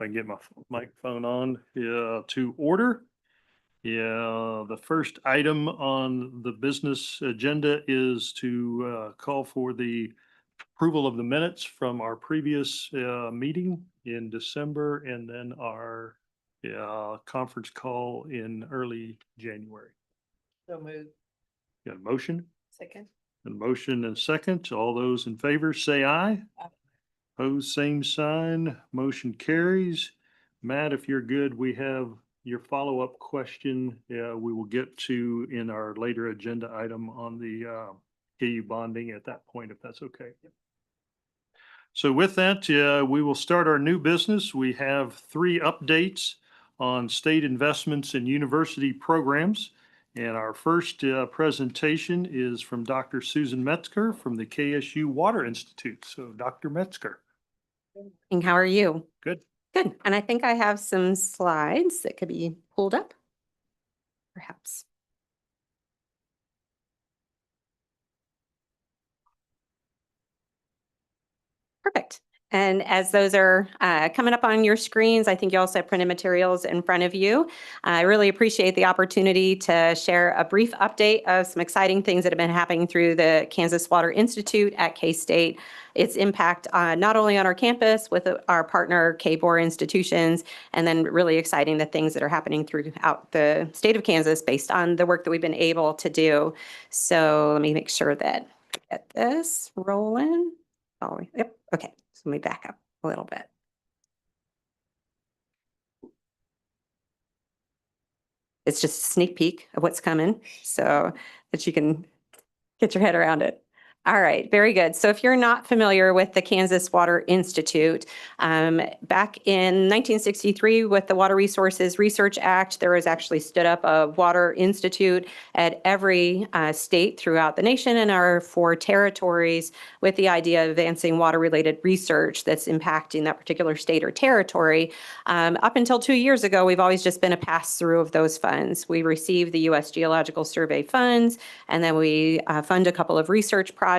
I can get my microphone on, to order. Yeah, the first item on the business agenda is to call for the approval of the minutes from our previous meeting in December and then our conference call in early January. So moved. Got a motion? Second. A motion and second. All those in favor say aye. Aye. Opposed, same sign. Motion carries. Matt, if you're good, we have your follow-up question. We will get to in our later agenda item on the KU bonding at that point, if that's okay. So with that, we will start our new business. We have 3 updates on state investments in university programs. And our first presentation is from Dr. Susan Metzger from the KSU Water Institute. So Dr. Metzger. And how are you? Good. Good. And I think I have some slides that could be pulled up, perhaps. Perfect. And as those are coming up on your screens, I think you also have printed materials in front of you. I really appreciate the opportunity to share a brief update of some exciting things that have been happening through the Kansas Water Institute at K-State. Its impact not only on our campus with our partner KBOR institutions, and then really exciting the things that are happening throughout the state of Kansas based on the work that we've been able to do. So let me make sure that I get this rolling. Oh, yep. Okay. So let me back up a little bit. It's just a sneak peek of what's coming so that you can get your head around it. All right, very good. So if you're not familiar with the Kansas Water Institute, back in 1963 with the Water Resources Research Act, there was actually stood up a Water Institute at every state throughout the nation and our 4 territories with the idea of advancing water-related research that's impacting that particular state or territory. Up until 2 years ago, we've always just been a pass-through of those funds. We receive the U.S. Geological Survey funds, and then we fund a couple of research projects.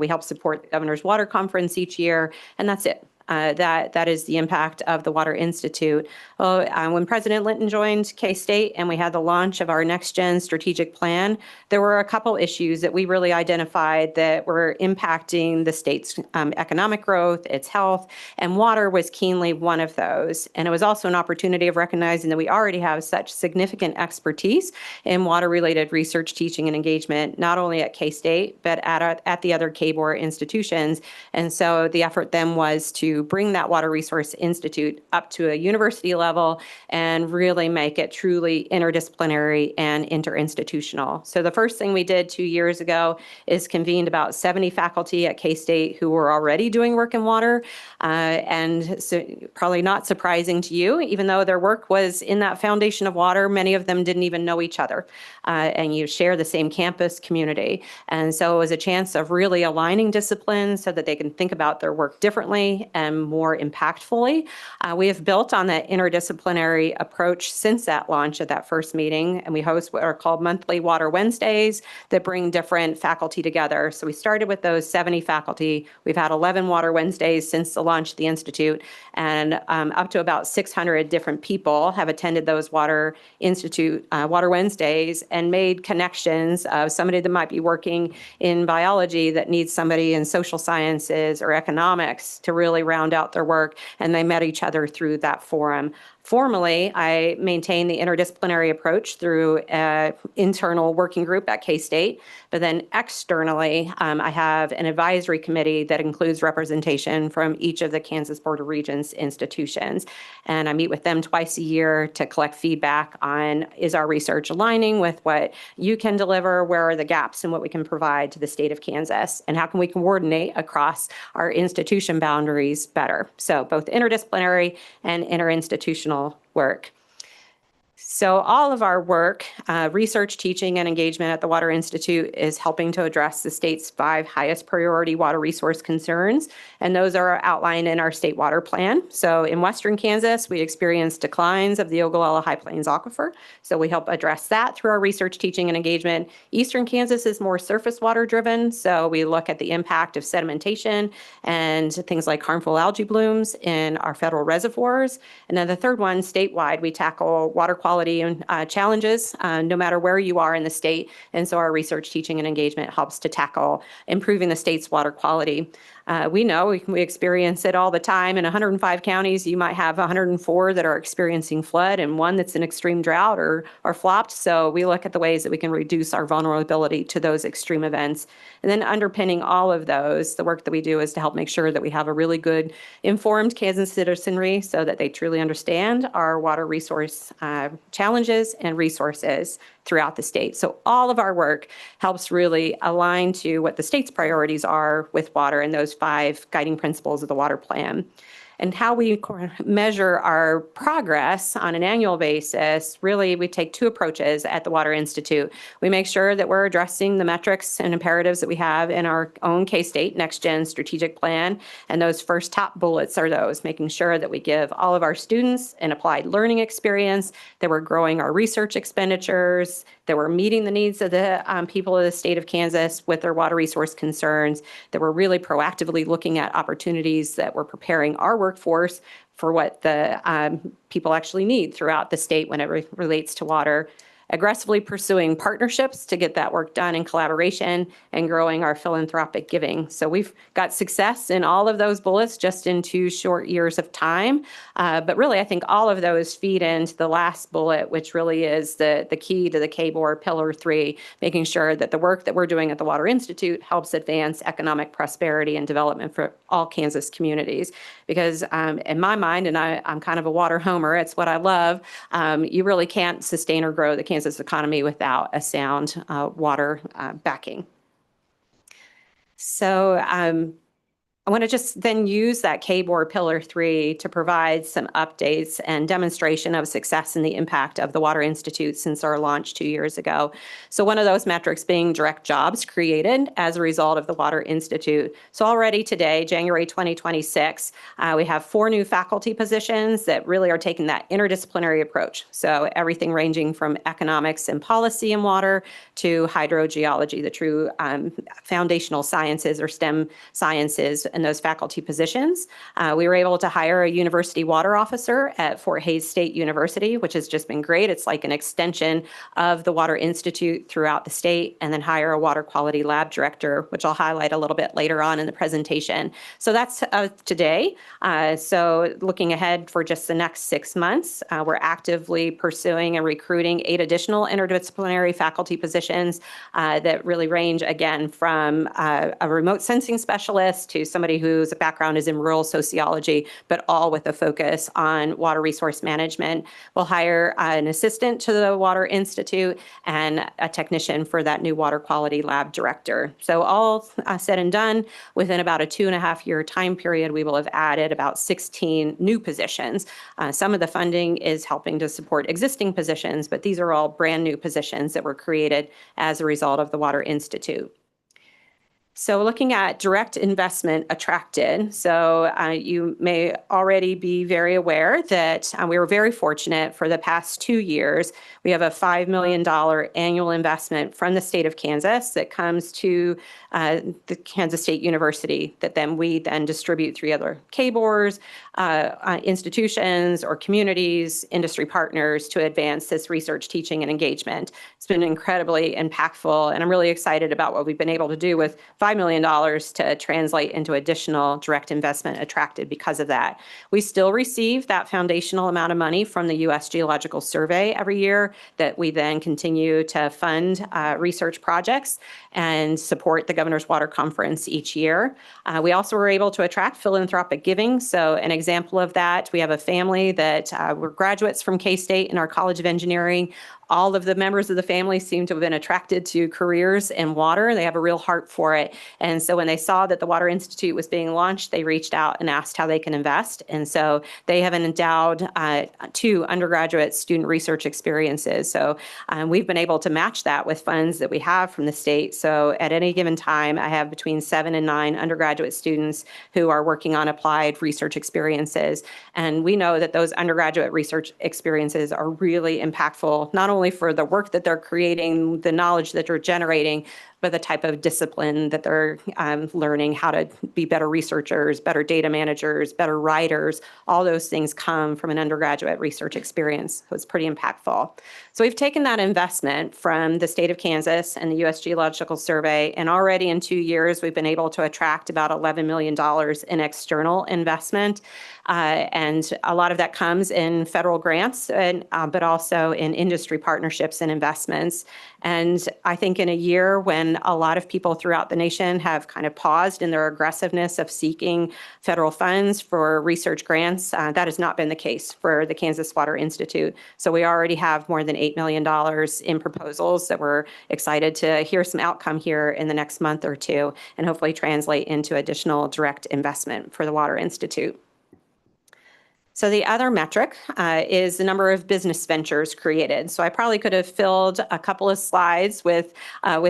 We help support the Governor's Water Conference each year, and that's it. That is the impact of the Water Institute. Well, when President Linton joined K-State and we had the launch of our Next Gen strategic plan, there were a couple issues that we really identified that were impacting the state's economic growth, its health, and water was keenly one of those. And it was also an opportunity of recognizing that we already have such significant expertise in water-related research, teaching, and engagement, not only at K-State, but at the other KBOR institutions. And so the effort then was to bring that Water Resource Institute up to a university level and really make it truly interdisciplinary and interinstitutional. So the first thing we did 2 years ago is convened about 70 faculty at K-State who were already doing work in water. And so probably not surprising to you, even though their work was in that foundation of water, many of them didn't even know each other. And you share the same campus community. And so it was a chance of really aligning disciplines so that they can think about their work differently and more impactfully. We have built on that interdisciplinary approach since that launch of that first meeting, and we host what are called monthly Water Wednesdays that bring different faculty together. So we started with those 70 faculty. We've had 11 Water Wednesdays since the launch of the Institute, and up to about 600 different people have attended those Water Institute Water Wednesdays and made connections of somebody that might be working in biology that needs somebody in social sciences or economics to really round out their work, and they met each other through that forum. Formally, I maintain the interdisciplinary approach through an internal working group at K-State, but then externally, I have an advisory committee that includes representation from each of the Kansas Board of Regents institutions. And I meet with them twice a year to collect feedback on, is our research aligning with what you can deliver, where are the gaps in what we can provide to the state of Kansas, and how can we coordinate across our institution boundaries better. So both interdisciplinary and interinstitutional work. So all of our work, research, teaching, and engagement at the Water Institute is helping to address the state's 5 highest priority water resource concerns, and those are outlined in our state water plan. So in western Kansas, we experience declines of the Ogallala High Plains Aquifer, so we help address that through our research, teaching, and engagement. Eastern Kansas is more surface water driven, so we look at the impact of sedimentation and things like harmful algae blooms in our federal reservoirs. And then the third one, statewide, we tackle water quality and challenges no matter where you are in the state. And so our research, teaching, and engagement helps to tackle improving the state's water quality. We know we experience it all the time. In 105 counties, you might have 104 that are experiencing flood and one that's in extreme drought or flopped. So we look at the ways that we can reduce our vulnerability to those extreme events. And then underpinning all of those, the work that we do is to help make sure that we have a really good informed Kansas citizenry so that they truly understand our water resource challenges and resources throughout the state. So all of our work helps really align to what the state's priorities are with water and those 5 guiding principles of the water plan. And how we measure our progress on an annual basis, really we take 2 approaches at the Water Institute. We make sure that we're addressing the metrics and imperatives that we have in our own K-State Next Gen strategic plan. And those first top bullets are those, making sure that we give all of our students an applied learning experience, that we're growing our research expenditures, that we're meeting the needs of the people of the state of Kansas with their water resource concerns, that we're really proactively looking at opportunities, that we're preparing our workforce for what the people actually need throughout the state when it relates to water, aggressively pursuing partnerships to get that work done in collaboration, and growing our philanthropic giving. So we've got success in all of those bullets just in 2 short years of time. But really, I think all of those feed into the last bullet, which really is the key to the KBOR Pillar 3, making sure that the work that we're doing at the Water Institute helps advance economic prosperity and development for all Kansas communities. Because in my mind, and I'm kind of a water homer, it's what I love, you really can't sustain or grow the Kansas economy without a sound water backing. So I want to just then use that KBOR Pillar 3 to provide some updates and demonstration of success and the impact of the Water Institute since our launch 2 years ago. So one of those metrics being direct jobs created as a result of the Water Institute. So already today, January 2026, we have 4 new faculty positions that really are taking that interdisciplinary approach. So everything ranging from economics and policy in water to hydrogeology, the true foundational sciences or STEM sciences in those faculty positions. We were able to hire a university water officer at Fort Hays State University, which has just been great. It's like an extension of the Water Institute throughout the state, and then hire a water quality lab director, which I'll highlight a little bit later on in the presentation. So that's today. So looking ahead for just the next 6 months, we're actively pursuing and recruiting 8 additional interdisciplinary faculty positions that really range, again, from a remote sensing specialist to somebody whose background is in rural sociology, but all with a focus on water resource management. We'll hire an assistant to the Water Institute and a technician for that new water quality lab director. So all said and done, within about a 2.5-year time period, we will have added about 16 new positions. Some of the funding is helping to support existing positions, but these are all brand new positions that were created as a result of the Water Institute. So looking at direct investment attracted, so you may already be very aware that we were very fortunate for the past 2 years. We have a $5 million annual investment from the state of Kansas that comes to the Kansas State University that then we distribute through other KBORs, institutions or communities, industry partners to advance this research, teaching, and engagement. It's been incredibly impactful, and I'm really excited about what we've been able to do with $5 million to translate into additional direct investment attracted because of that. We still receive that foundational amount of money from the U.S. Geological Survey every year that we then continue to fund research projects and support the Governor's Water Conference each year. We also were able to attract philanthropic giving. So an example of that, we have a family that were graduates from K-State in our College of Engineering. All of the members of the family seem to have been attracted to careers in water. They have a real heart for it. And so when they saw that the Water Institute was being launched, they reached out and asked how they can invest. And so they have endowed 2 undergraduate student research experiences. So we've been able to match that with funds that we have from the state. So at any given time, I have between 7 and 9 undergraduate students who are working on applied research experiences. And we know that those undergraduate research experiences are really impactful, not only for the work that they're creating, the knowledge that they're generating, but the type of discipline that they're learning, how to be better researchers, better data managers, better writers. All those things come from an undergraduate research experience. So it's pretty impactful. So we've taken that investment from the state of Kansas and the U.S. Geological Survey, and already in 2 years, we've been able to attract about $11 million in external investment. And a lot of that comes in federal grants, but also in industry partnerships and investments. And I think in a year when a lot of people throughout the nation have kind of paused in their aggressiveness of seeking federal funds for research grants, that has not been the case for the Kansas Water Institute. So we already have more than $8 million in proposals that we're excited to hear some outcome here in the next month or two, and hopefully translate into additional direct investment for the Water Institute. So the other metric is the number of business ventures created. So I probably could have filled a couple of slides with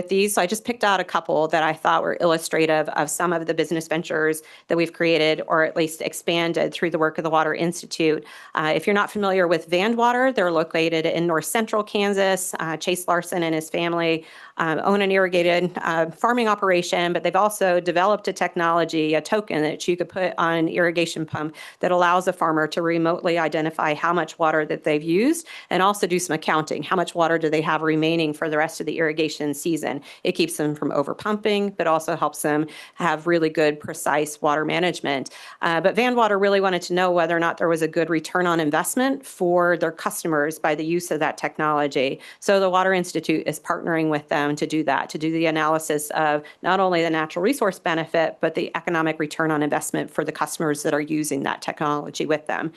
these. So I just picked out a couple that I thought were illustrative of some of the business ventures that we've created, or at least expanded through the work of the Water Institute. If you're not familiar with Vanwater, they're located in north central Kansas. Chase Larson and his family own an irrigated farming operation, but they've also developed a technology, a token that you could put on an irrigation pump that allows a farmer to remotely identify how much water that they've used, and also do some accounting. How much water do they have remaining for the rest of the irrigation season? It keeps them from overpumping, but also helps them have really good, precise water management. But Vanwater really wanted to know whether or not there was a good return on investment for their customers by the use of that technology. So the Water Institute is partnering with them to do that, to do the analysis of not only the natural resource benefit, but the economic return on investment for the customers that are using that technology with them.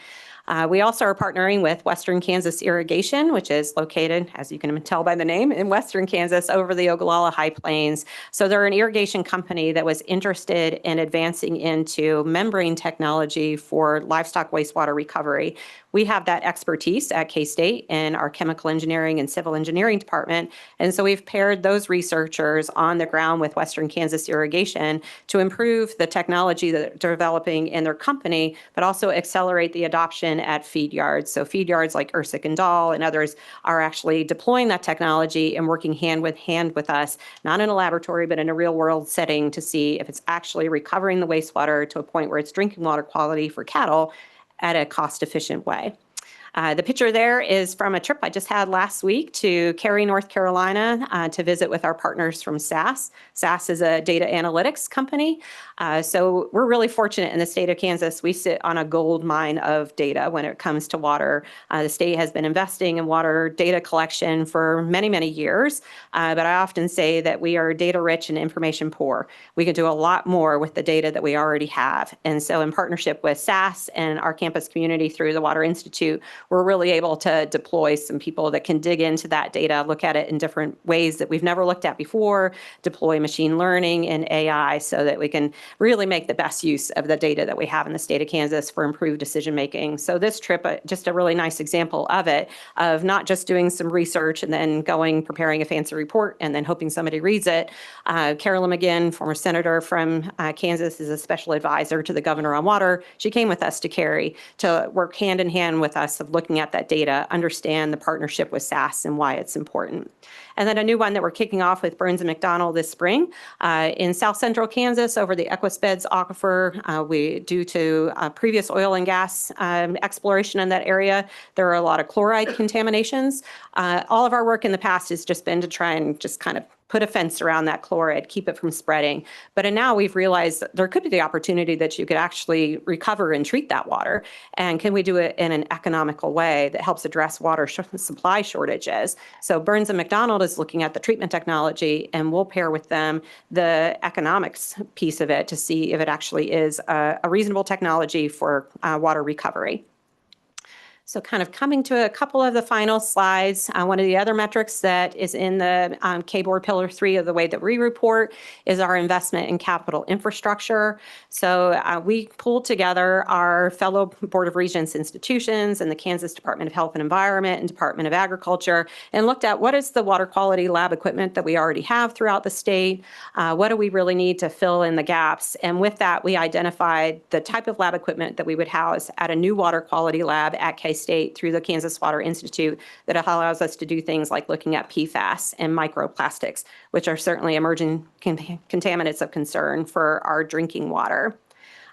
We also are partnering with Western Kansas Irrigation, which is located, as you can tell by the name, in Western Kansas over the Ogallala High Plains. So they're an irrigation company that was interested in advancing into membrane technology for livestock wastewater recovery. We have that expertise at K-State in our chemical engineering and civil engineering department. And so we've paired those researchers on the ground with Western Kansas Irrigation to improve the technology that they're developing in their company, but also accelerate the adoption at feed yards. So feed yards like Ursic and Dahl and others are actually deploying that technology and working hand with us, not in a laboratory, but in a real world setting to see if it's actually recovering the wastewater to a point where it's drinking water quality for cattle at a cost-efficient way. The picture there is from a trip I just had last week to Cary, North Carolina, to visit with our partners from SAS. SAS is a data analytics company. So we're really fortunate in the state of Kansas. We sit on a gold mine of data when it comes to water. The state has been investing in water data collection for many, many years. But I often say that we are data rich and information poor. We can do a lot more with the data that we already have. And so in partnership with SAS and our campus community through the Water Institute, we're really able to deploy some people that can dig into that data, look at it in different ways that we've never looked at before, deploy machine learning and AI so that we can really make the best use of the data that we have in the state of Kansas for improved decision making. So this trip, just a really nice example of it, of not just doing some research and then preparing a fancy report and then hoping somebody reads it. Carolyn McGinn, former senator from Kansas, is a special advisor to the governor on water. She came with us to Cary to work hand in hand with us of looking at that data, understand the partnership with SAS and why it's important. And then a new one that we're kicking off with Burns and McDonnell this spring in South Central Kansas over the Equisbeds Aquifer. Due to previous oil and gas exploration in that area, there are a lot of chloride contaminations. All of our work in the past has just been to try and just kind of put a fence around that chloride, keep it from spreading. But now we've realized that there could be the opportunity that you could actually recover and treat that water. And can we do it in an economical way that helps address water supply shortages? So Burns and McDonnell is looking at the treatment technology, and we'll pair with them the economics piece of it to see if it actually is a reasonable technology for water recovery. So kind of coming to a couple of the final slides, one of the other metrics that is in the K-Board Pillar 3 of the way that we report is our investment in capital infrastructure. So we pulled together our fellow Board of Regents institutions and the Kansas Department of Health and Environment and Department of Agriculture and looked at what is the water quality lab equipment that we already have throughout the state, what do we really need to fill in the gaps, and with that we identified the type of lab equipment that we would house at a new water quality lab at K-State through the Kansas Water Institute that allows us to do things like looking at PFAS and microplastics, which are certainly emerging contaminants of concern for our drinking water.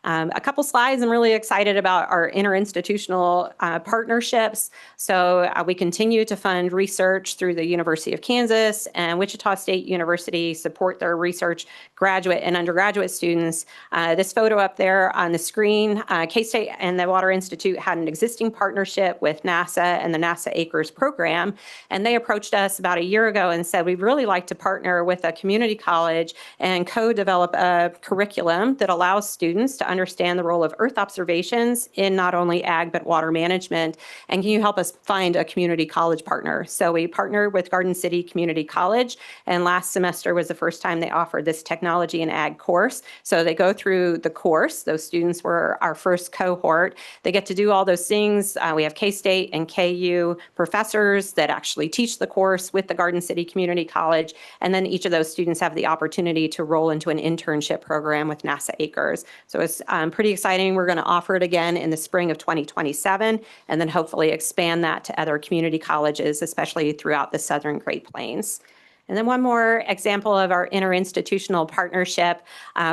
A couple slides, I'm really excited about our interinstitutional partnerships. So we continue to fund research through the University of Kansas and Wichita State University, support their research graduate and undergraduate students. This photo up there on the screen, K-State and the Water Institute had an existing partnership with NASA and the NASA Acres program. And they approached us about a year ago and said, we'd really like to partner with a community college and co-develop a curriculum that allows students to understand the role of Earth observations in not only ag, but water management. And can you help us find a community college partner? So we partnered with Garden City Community College, and last semester was the first time they offered this technology and ag course. So they go through the course. Those students were our first cohort. They get to do all those things. We have K-State and KU professors that actually teach the course with the Garden City Community College. And then each of those students have the opportunity to roll into an internship program with NASA Acres. So it's pretty exciting. We're going to offer it again in the spring of 2027, and then hopefully expand that to other community colleges, especially throughout the Southern Great Plains. And then one more example of our interinstitutional partnership,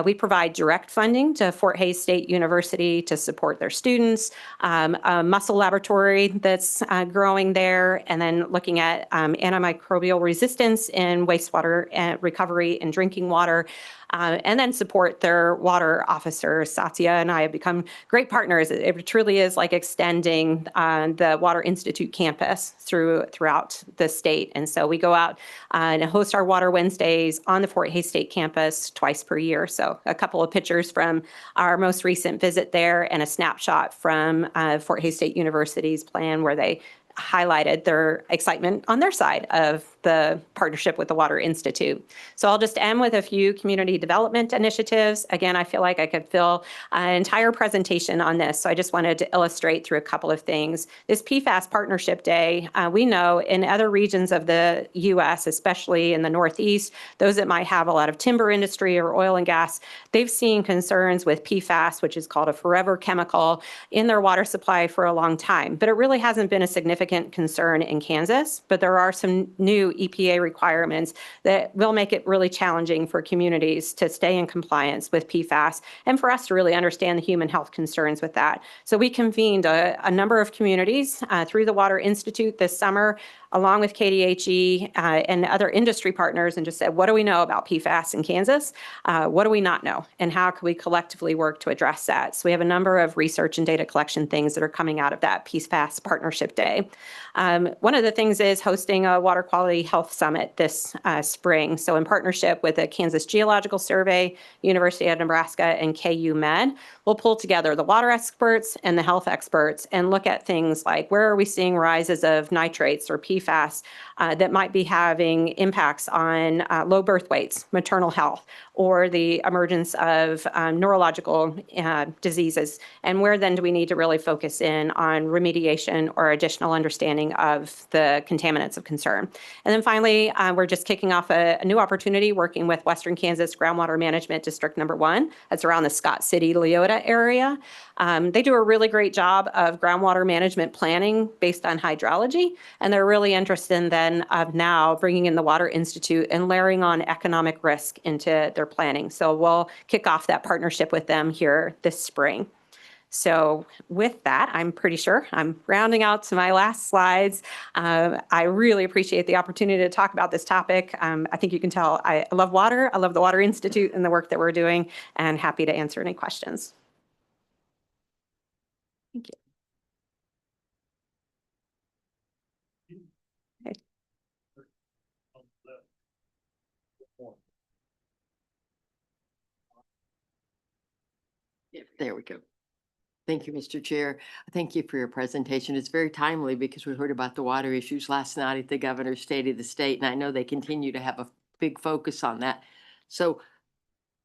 we provide direct funding to Fort Hays State University to support their students, a muscle laboratory that's growing there, and then looking at antimicrobial resistance in wastewater recovery and drinking water. And then support their water officer. Satya and I have become great partners. It truly is like extending the Water Institute campus throughout the state. And so we go out and host our Water Wednesdays on the Fort Hays State campus twice per year. So a couple of pictures from our most recent visit there and a snapshot from Fort Hays State University's plan where they highlighted their excitement on their side of the partnership with the Water Institute. So I'll just end with a few community development initiatives. Again, I feel like I could fill an entire presentation on this, so I just wanted to illustrate through a couple of things. This PFAS Partnership Day, we know in other regions of the U.S., especially in the Northeast, those that might have a lot of timber industry or oil and gas, they've seen concerns with PFAS, which is called a forever chemical, in their water supply for a long time. But it really hasn't been a significant concern in Kansas, but there are some new EPA requirements that will make it really challenging for communities to stay in compliance with PFAS and for us to really understand the human health concerns with that. So we convened a number of communities through the Water Institute this summer, along with KDHE and other industry partners, and just said, what do we know about PFAS in Kansas? What do we not know? And how can we collectively work to address that? So we have a number of research and data collection things that are coming out of that PFAS Partnership Day. One of the things is hosting a Water Quality Health Summit this spring. So in partnership with the Kansas Geological Survey, University of Nebraska, and KU Med, we'll pull together the water experts and the health experts and look at things like where are we seeing rises of nitrates or PFAS that might be having impacts on low birth weights, maternal health, or the emergence of neurological diseases, and where then do we need to really focus in on remediation or additional understanding of the contaminants of concern. And then finally, we're just kicking off a new opportunity working with Western Kansas Groundwater Management District Number 1. That's around the Scott City, Leota area. They do a really great job of groundwater management planning based on hydrology, and they're really interested in then of now bringing in the Water Institute and layering on economic risk into their planning. So we'll kick off that partnership with them here this spring. So with that, I'm pretty sure I'm rounding out to my last slides. I really appreciate the opportunity to talk about this topic. I think you can tell I love water. I love the Water Institute and the work that we're doing, and happy to answer any questions. Thank you. Okay. Yeah, there we go. Thank you, Mr. Chair. Thank you for your presentation. It's very timely because we heard about the water issues last night at the Governor's State of the State, and I know they continue to have a big focus on that. So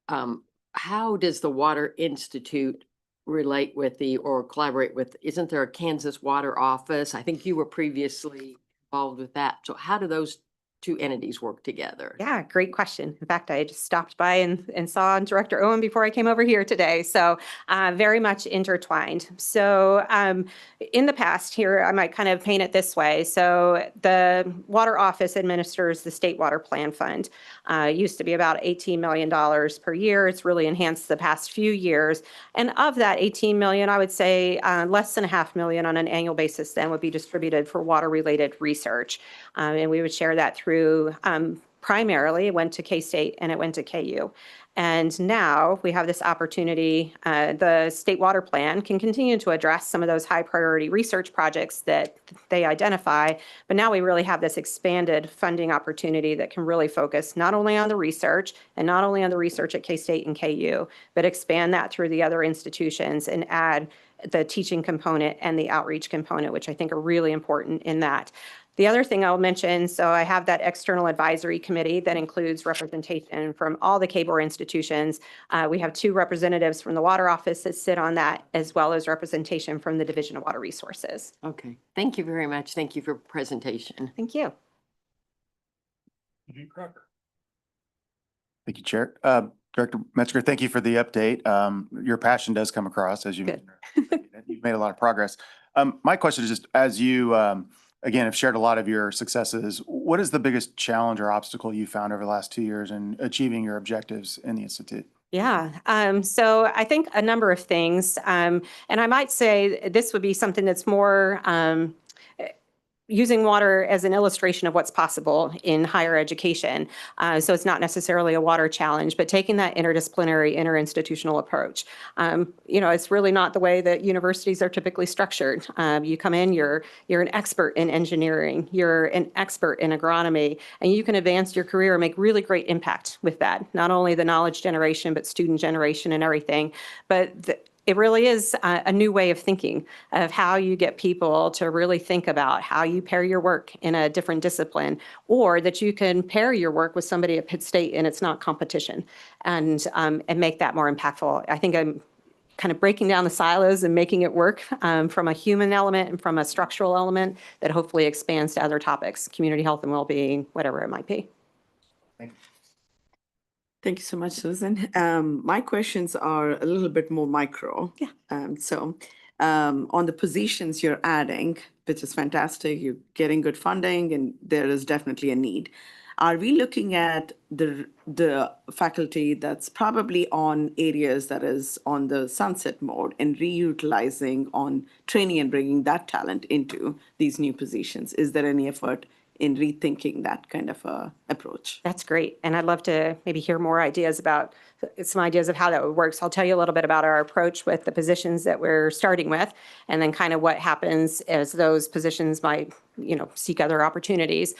how does the Water Institute relate with or collaborate with, isn't there a Kansas Water Office? I think you were previously involved with that. So how do those two entities work together? Yeah, great question. In fact, I just stopped by and saw Director Owen before I came over here today. So very much intertwined. So in the past here, I might kind of paint it this way. So the Water Office administers the State Water Plan Fund. It used to be about $18 million per year. It's really enhanced the past few years. And of that 18 million, I would say less than $500,000 on an annual basis then would be distributed for water-related research. And we would share that through primarily it went to K-State and it went to KU. And now we have this opportunity, the State Water Plan can continue to address some of those high priority research projects that they identify, but now we really have this expanded funding opportunity that can really focus not only on the research and not only on the research at K-State and KU, but expand that through the other institutions and add the teaching component and the outreach component, which I think are really important in that. The other thing I'll mention, so I have that external advisory committee that includes representation from all the KBOR institutions. We have 2 representatives from the Water Office that sit on that, as well as representation from the Division of Water Resources. Okay, thank you very much. Thank you for presentation. Thank you. Crocker. Thank you, Chair. Director Metzger, thank you for the update. Your passion does come across as you've made a lot of progress. My question is just as you, again, have shared a lot of your successes, what is the biggest challenge or obstacle you found over the last 2 years in achieving your objectives in the Institute? Yeah, so I think a number of things, and I might say this would be something that's more using water as an illustration of what's possible in higher education. So it's not necessarily a water challenge, but taking that interdisciplinary, interinstitutional approach. It's really not the way that universities are typically structured. You come in, you're an expert in engineering, you're an expert in agronomy, and you can advance your career and make really great impact with that. Not only the knowledge generation, but student generation and everything. But it really is a new way of thinking of how you get people to really think about how you pair your work in a different discipline, or that you can pair your work with somebody at Pitt State and it's not competition, and make that more impactful. I think I'm kind of breaking down the silos and making it work from a human element and from a structural element that hopefully expands to other topics, community health and well-being, whatever it might be. Thank you. Thank you so much, Susan. My questions are a little bit more micro. Yeah. On the positions you're adding, which is fantastic, you're getting good funding and there is definitely a need. Are we looking at the faculty that's probably on areas that is on the sunset mode and reutilizing on training and bringing that talent into these new positions? Is there any effort in rethinking that kind of approach? That's great. And I'd love to maybe hear more ideas about some ideas of how that would work. So I'll tell you a little bit about our approach with the positions that we're starting with, and then kind of what happens as those positions might, seek other opportunities.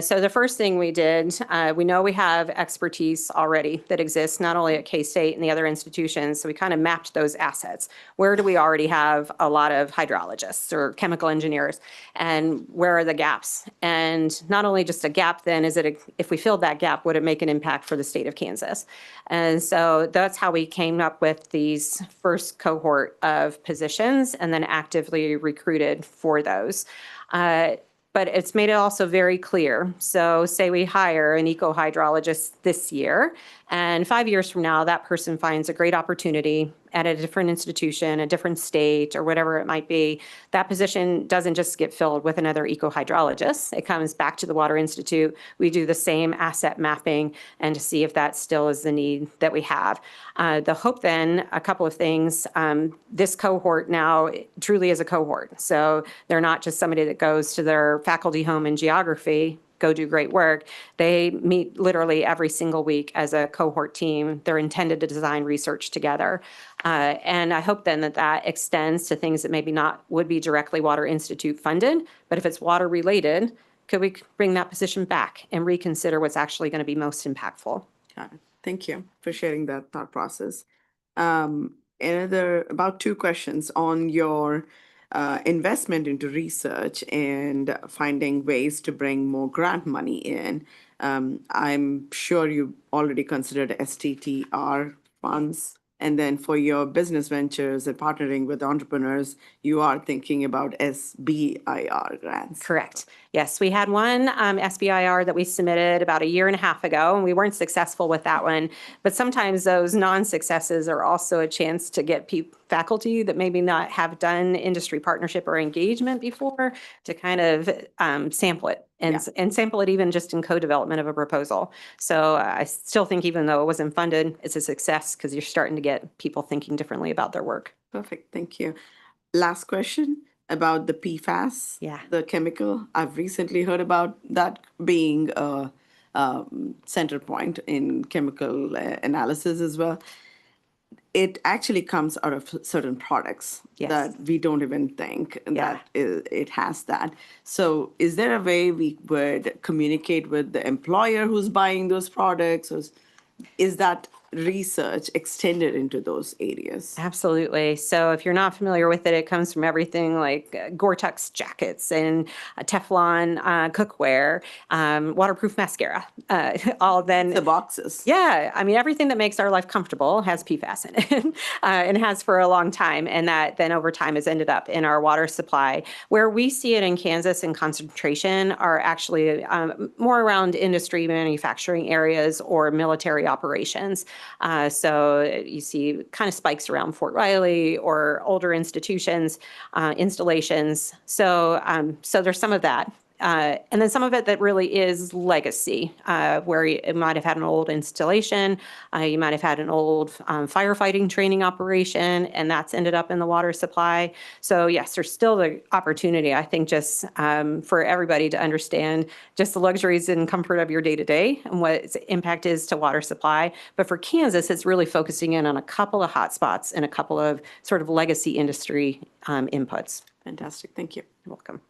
So the first thing we did, we know we have expertise already that exists not only at K-State and the other institutions. So we kind of mapped those assets. Where do we already have a lot of hydrologists or chemical engineers, and where are the gaps? And not only just a gap, then if we filled that gap, would it make an impact for the state of Kansas? And so that's how we came up with these first cohort of positions and then actively recruited for those. But it's made it also very clear. So say we hire an eco-hydrologist this year, and 5 years from now, that person finds a great opportunity at a different institution, a different state, or whatever it might be. That position doesn't just get filled with another eco-hydrologist. It comes back to the Water Institute. We do the same asset mapping and to see if that still is the need that we have. The hope then, a couple of things, this cohort now truly is a cohort. So they're not just somebody that goes to their faculty home in geography, go do great work. They meet literally every single week as a cohort team. They're intended to design research together. And I hope then that extends to things that maybe not would be directly Water Institute funded, but if it's water related, could we bring that position back and reconsider what's actually going to be most impactful? Got it. Thank you for sharing that thought process. about two questions on your investment into research and finding ways to bring more grant money in. I'm sure you already considered STTR funds. And then for your business ventures and partnering with entrepreneurs, you are thinking about SBIR grants. Correct. Yes, we had one SBIR that we submitted about 1.5 years ago, and we weren't successful with that one. But sometimes those non-successes are also a chance to get faculty that maybe not have done industry partnership or engagement before to kind of sample it and sample it even just in co-development of a proposal. So I still think even though it wasn't funded, it's a success because you're starting to get people thinking differently about their work. Perfect, thank you. Last question about the PFAS. Yeah. The chemical. I've recently heard about that being a center point in chemical analysis as well. It actually comes out of certain products Yes. that we don't even think Yeah. that it has that. So is there a way we would communicate with the employer who's buying those products? Or is that research extended into those areas? Absolutely. So if you're not familiar with it, it comes from everything like Gore-Tex jackets and Teflon cookware, waterproof mascara, all then. The boxes. Yeah, I mean, everything that makes our life comfortable has PFAS in it and has for a long time. And that then over time has ended up in our water supply. Where we see it in Kansas in concentration are actually more around industry manufacturing areas or military operations. So you see kind of spikes around Fort Riley or older institutions, installations. So there's some of that. And then some of it that really is legacy, where it might have had an old installation, you might have had an old firefighting training operation, and that's ended up in the water supply. So yes, there's still the opportunity, I think, just for everybody to understand just the luxuries and comfort of your day-to-day and what its impact is to water supply. But for Kansas, it's really focusing in on a couple of hotspots and a couple of sort of legacy industry inputs. Fantastic, thank you. You're welcome.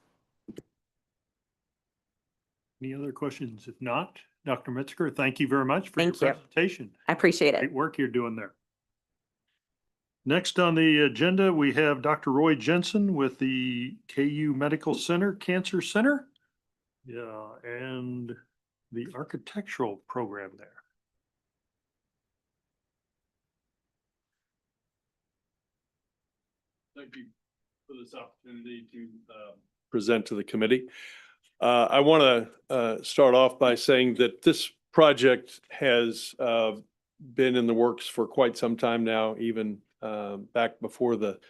Any other questions? If not, Dr. Metzger, thank you very much for your Thank you. presentation. I appreciate it. Great work you're doing there. Next on the agenda, we have Dr. Roy Jensen with the KU Medical Center Cancer Center. Yeah, and the architectural program there. Thank you for this opportunity to present to the committee. I want to start off by saying that this project has been in the works for quite some time now, even back before the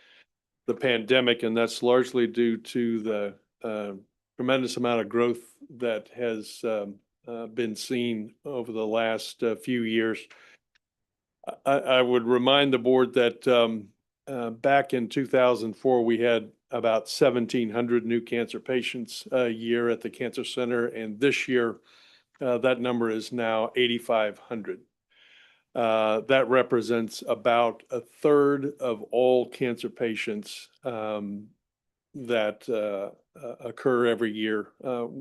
pandemic, and that's largely due to the tremendous amount of growth that has been seen over the last few years. I would remind the board that back in 2004, we had about 1,700 new cancer patients a year at the Cancer Center, and this year that number is now 8,500. That represents about 1/3 of all cancer patients that occur every year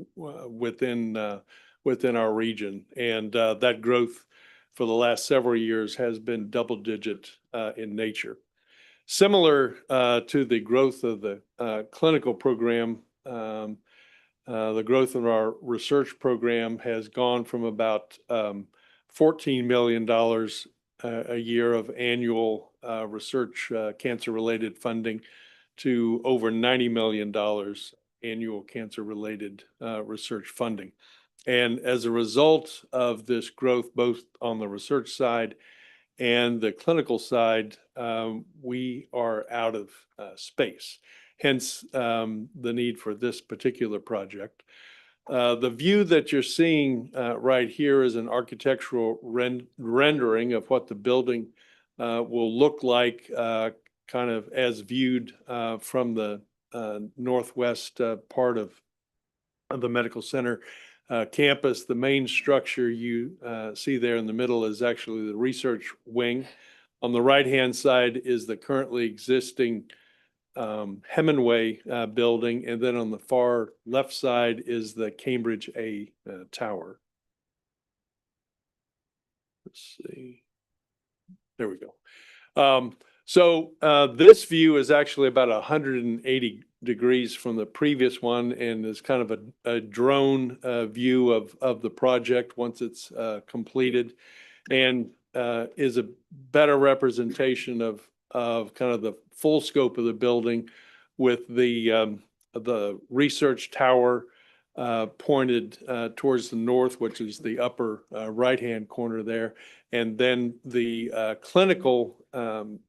within our region, and that growth for the last several years has been double-digit in nature. Similar to the growth of the clinical program, the growth of our research program has gone from about $14 million a year of annual research cancer-related funding to over $90 million annual cancer-related research funding. And as a result of this growth, both on the research side and the clinical side, we are out of space, hence the need for this particular project. The view that you're seeing right here is an architectural rendering of what the building will look like, kind of as viewed from the northwest part of the medical center campus. The main structure you see there in the middle is actually the research wing. On the right-hand side is the currently existing Hemingway building, and then on the far left side is the Cambridge A tower. Let's see. There we go. So this view is actually about 180 degrees from the previous one and is kind of a drone view of the project once it's completed, and is a better representation of kind of the full scope of the building, with the research tower pointed towards the north, which is the upper right-hand corner there, and then the clinical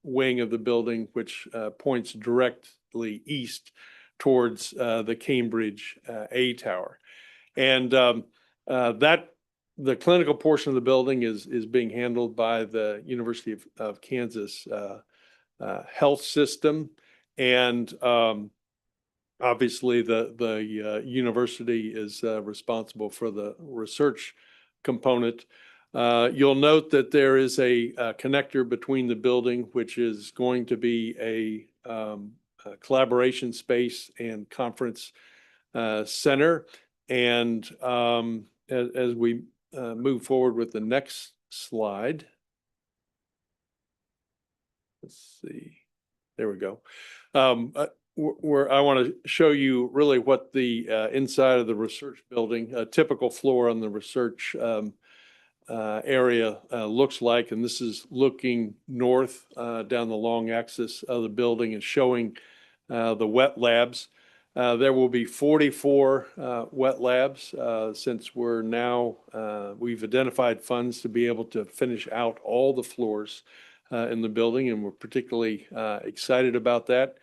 wing of the building, which points directly east towards the Cambridge A Tower. And that the clinical portion of the building is being handled by the University of Kansas Health System, and obviously the university is responsible for the research component. You'll note that there is a connector between the building, which is going to be a collaboration space and conference center. And as we move forward with the next slide, let's see, there we go. Where I want to show you really what the inside of the research building, a typical floor on the research area looks like. And this is looking north down the long axis of the building and showing the wet labs. There will be 44 wet labs since we're now, we've identified funds to be able to finish out all the floors in the building, and we're particularly excited about that.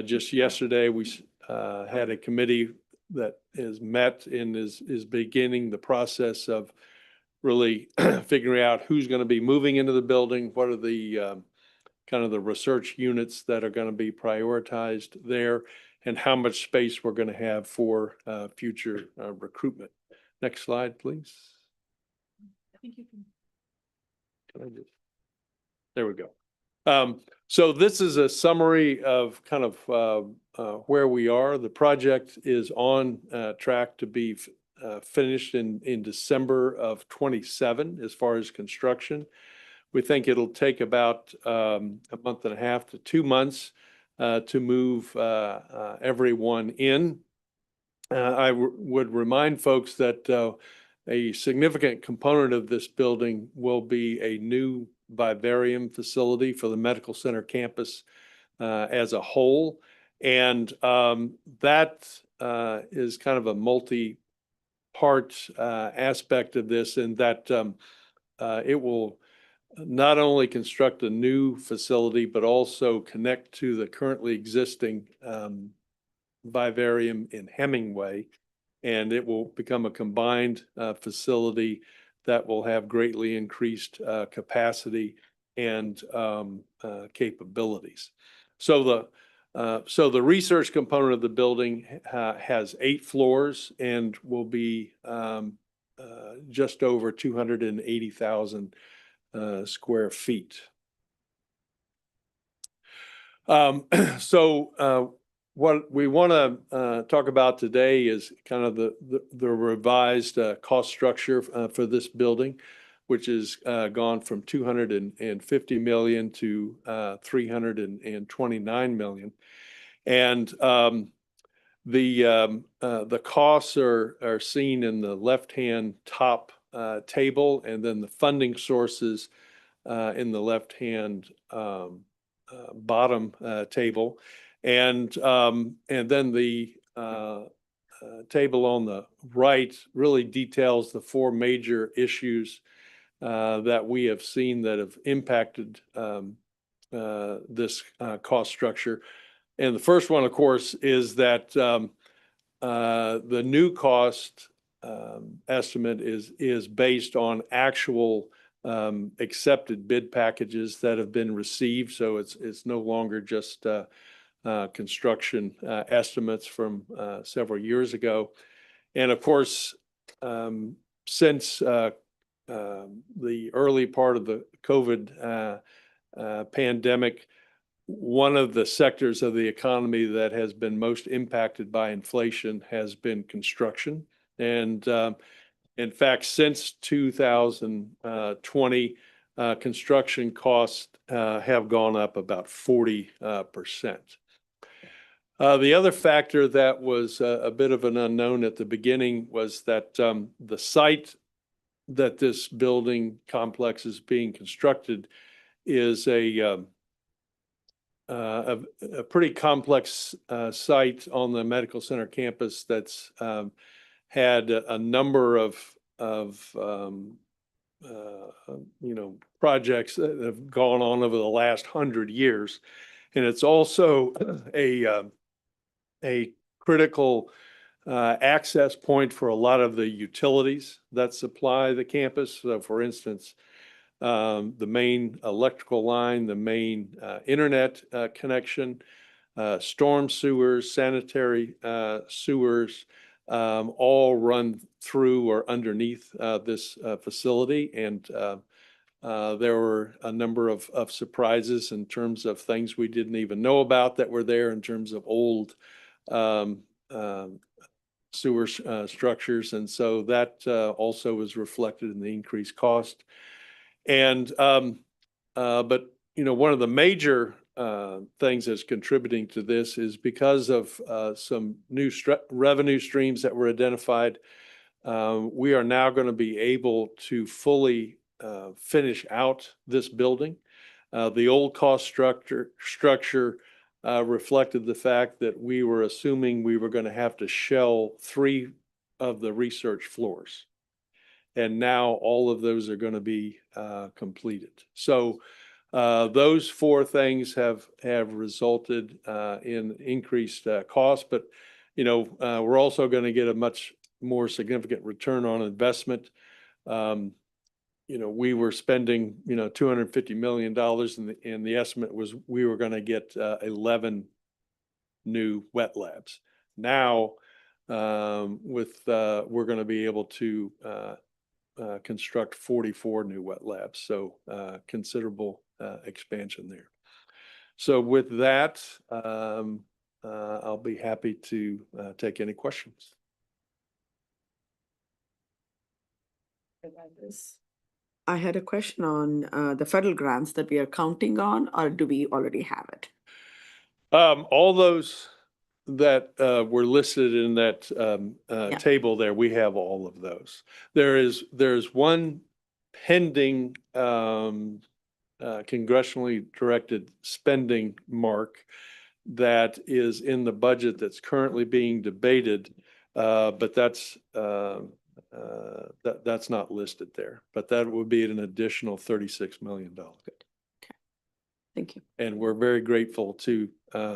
Just yesterday, we had a committee that is met and is beginning the process of really figuring out who's going to be moving into the building, what are the kind of the research units that are going to be prioritized there, and how much space we're going to have for future recruitment. Next slide, please. I think you can. There we go. So this is a summary of kind of where we are. The project is on track to be finished in December of 27 as far as construction. We think it'll take about a month and a half to 2 months to move everyone in. I would remind folks that a significant component of this building will be a new vivarium facility for the medical center campus as a whole. And that is kind of a multi-part aspect of this, in that it will not only construct a new facility, but also connect to the currently existing vivarium in Hemingway. And it will become a combined facility that will have greatly increased capacity and capabilities. So the research component of the building has 8 floors and will be just over 280,000 square feet. What we want to talk about today is kind of the revised cost structure for this building, which has gone from $250 million to $329 million. And the costs are seen in the left-hand top table, and then the funding sources in the left-hand bottom table. And then the table on the right really details the 4 major issues that we have seen that have impacted this cost structure. And the first one, of course, is that the new cost estimate is based on actual accepted bid packages that have been received. So it's no longer just construction estimates from several years ago. And of course, since the early part of the COVID pandemic, one of the sectors of the economy that has been most impacted by inflation has been construction. And in fact, since 2020, construction costs have gone up about 40%. The other factor that was a bit of an unknown at the beginning was that the site that this building complex is being constructed is a pretty complex site on the medical center campus that's had a number of projects that have gone on over the last 100 years. And it's also a critical access point for a lot of the utilities that supply the campus. So for instance, the main electrical line, the main internet connection, storm sewers, sanitary sewers, all run through or underneath this facility. And there were a number of surprises in terms of things we didn't even know about that were there in terms of old sewer structures. And so that also was reflected in the increased cost. And but one of the major things that's contributing to this is because of some new revenue streams that were identified. We are now going to be able to fully finish out this building. The old cost structure reflected the fact that we were assuming we were going to have to shell 3 of the research floors. And now all of those are going to be completed. So those 4 things have resulted in increased cost, but we're also going to get a much more significant return on investment. We were spending $250 million, and the estimate was we were going to get 11 new wet labs. Now we're going to be able to construct 44 new wet labs, so considerable expansion there. So with that, I'll be happy to take any questions. I had a question on the federal grants that we are counting on, or do we already have it? All those that were listed in that table there, we have all of those. There's one pending congressionally directed spending mark that is in the budget that's currently being debated, but that's not listed there. But that would be an additional $36 million. Okay. Thank you. And we're very grateful to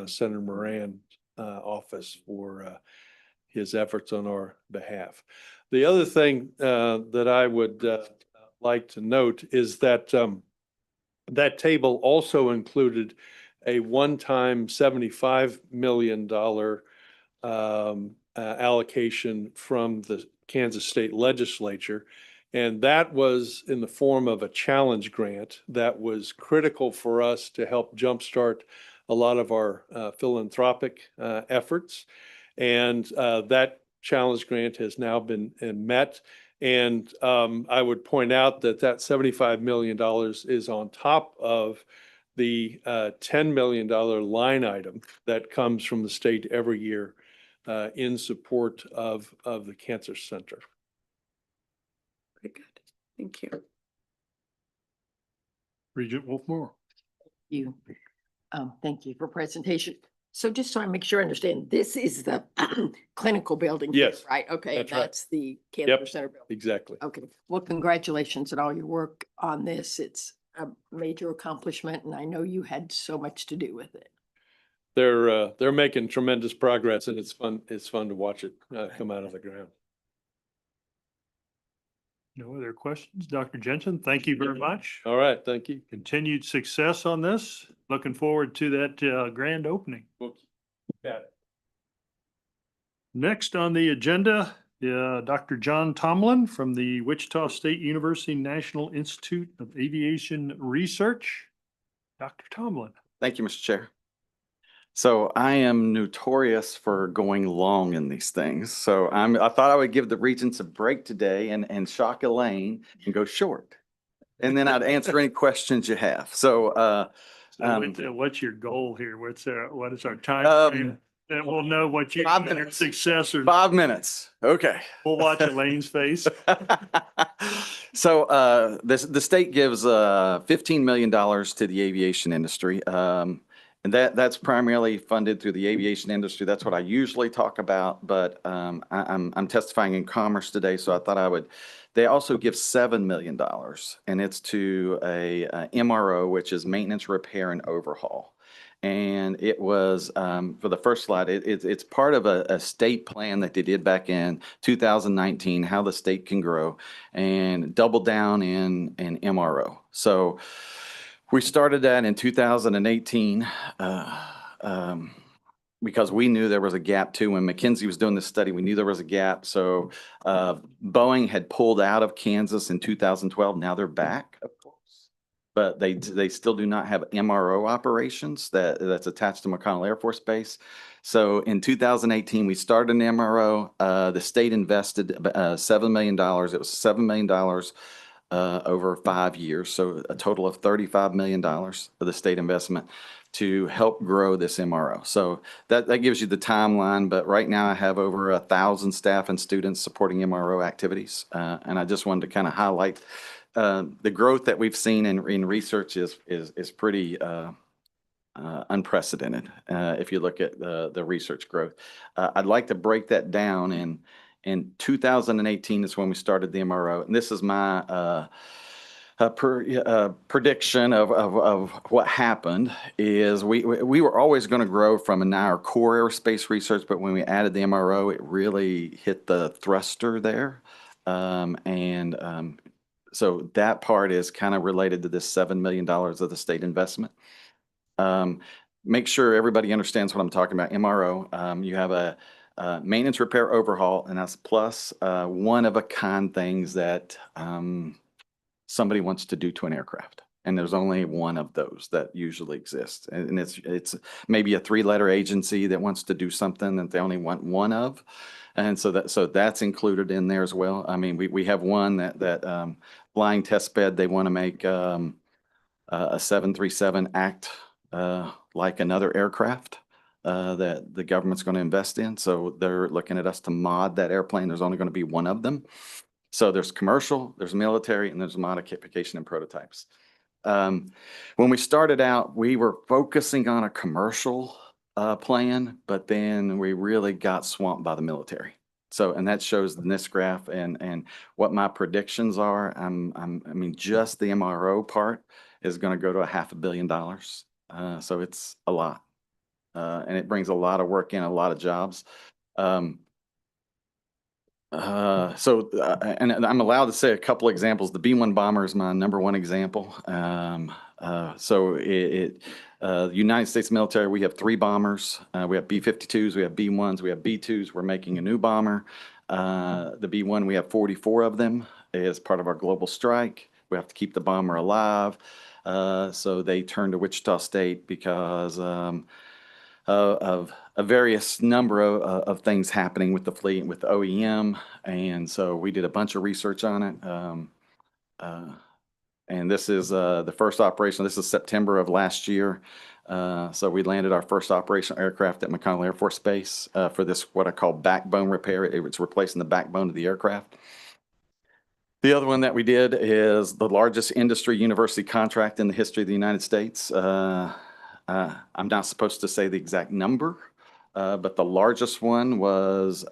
Senator Moran's office for his efforts on our behalf. The other thing that I would like to note is that that table also included a one-time $75 million allocation from the Kansas State Legislature. And that was in the form of a challenge grant that was critical for us to help jumpstart a lot of our philanthropic efforts. And that challenge grant has now been met. And I would point out that that $75 million is on top of the $10 million line item that comes from the state every year in support of the Cancer Center. Very good. Thank you. Regent Wolfmore. Thank you for presentation. So just so I make sure I understand, this is the clinical building. Yes, Right? Okay. that's right. That's the Yep. Cancer Center building. Exactly. Okay. Well, congratulations on all your work on this. It's a major accomplishment, and I know you had so much to do with it. They're making tremendous progress, and it's fun to watch it come out of the ground. No other questions? Dr. Jensen, thank you very much. All right, thank you. Continued success on this. Looking forward to that grand opening. Got it. Next on the agenda, Dr. John Tomlin from the Wichita State University National Institute of Aviation Research. Dr. Tomlin. Thank you, Mr. Chair. So I am notorious for going long in these things. So I thought I would give the regents a break today and shock Elaine and go short. and then I'd answer any questions you have. So, What's your goal here? What is our time Um, frame? Then we'll know what you, 5 your minutes. successor, 5 minutes. Okay. we'll watch Elaine's face. So the state gives $15 million to the aviation industry. And that's primarily funded through the aviation industry. That's what I usually talk about, but I'm testifying in commerce today, so I thought I would. They also give $7 million, and it's to a MRO, which is maintenance, repair, and overhaul. And it was, for the first slide, it's part of a state plan that they did back in 2019, how the state can grow and double down in MRO. So we started that in 2018 because we knew there was a gap too. When McKinsey was doing this study, we knew there was a gap. So Boeing had pulled out of Kansas in 2012. Now they're back, of course. But they still do not have MRO operations that's attached to McConnell Air Force Base. So in 2018, we started an MRO. The state invested $7 million. It was $7 million over 5 years. So a total of $35 million of the state investment to help grow this MRO. So that gives you the timeline. But right now I have over 1,000 staff and students supporting MRO activities. And I just wanted to kind of highlight the growth that we've seen in research is pretty unprecedented if you look at the research growth. I'd like to break that down. In 2018 is when we started the MRO, and this is my prediction of what happened. Is we were always going to grow from our core aerospace research, but when we added the MRO, it really hit the thruster there, so that part is kind of related to this $7 million of the state investment. Make sure everybody understands what I'm talking about. MRO, you have a maintenance, repair, overhaul, and that's plus one-of-a-kind things that somebody wants to do to an aircraft. And there's only one of those that usually exists. And it's maybe a 3-letter agency that wants to do something that they only want one of. And so that's included in there as well. I mean, we have one that flying test bed, they want to make a 737 act like another aircraft that the government's going to invest in. So they're looking at us to mod that airplane. There's only going to be one of them. So there's commercial, there's military, and there's modification and prototypes. When we started out, we were focusing on a commercial plan, but then we really got swamped by the military. So, and that shows in this graph and what my predictions are. I mean, just the MRO part is going to go to $500 million. So it's a lot. And it brings a lot of work in, a lot of jobs. And I'm allowed to say a couple examples. The B-1 bomber is my #1 example. The United States military, we have 3 bombers. We have B-52s, we have B-1s, we have B-2s. We're making a new bomber. The B-1, we have 44 of them as part of our global strike. We have to keep the bomber alive. So they turned to Wichita State because of a various number of things happening with the fleet and with the OEM. And so we did a bunch of research on it. And this is the first operation. This is September of last year. So we landed our first operational aircraft at McConnell Air Force Base for this, what I call backbone repair. It's replacing the backbone of the aircraft. The other one that we did is the largest industry university contract in the history of the United States. I'm not supposed to say the exact number, but the largest one was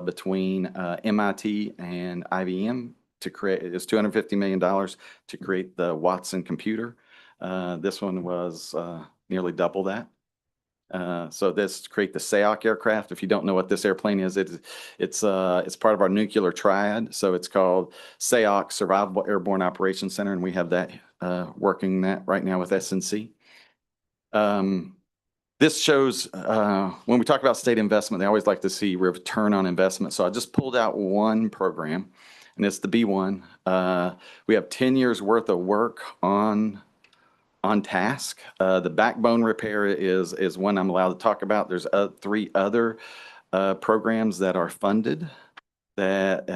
between MIT and IBM to create, it's $250 million to create the Watson computer. This one was nearly double that. So this create the SAOC aircraft. If you don't know what this airplane is, it's part of our nuclear triad. So it's called SAOC, Survivable Airborne Operations Center, and we have that working that right now with SNC. This shows when we talk about state investment, they always like to see return on investment. So I just pulled out one program, and it's the B-1. We have 10 years worth of work on task. The backbone repair is one I'm allowed to talk about. There's 3 other programs that are funded that,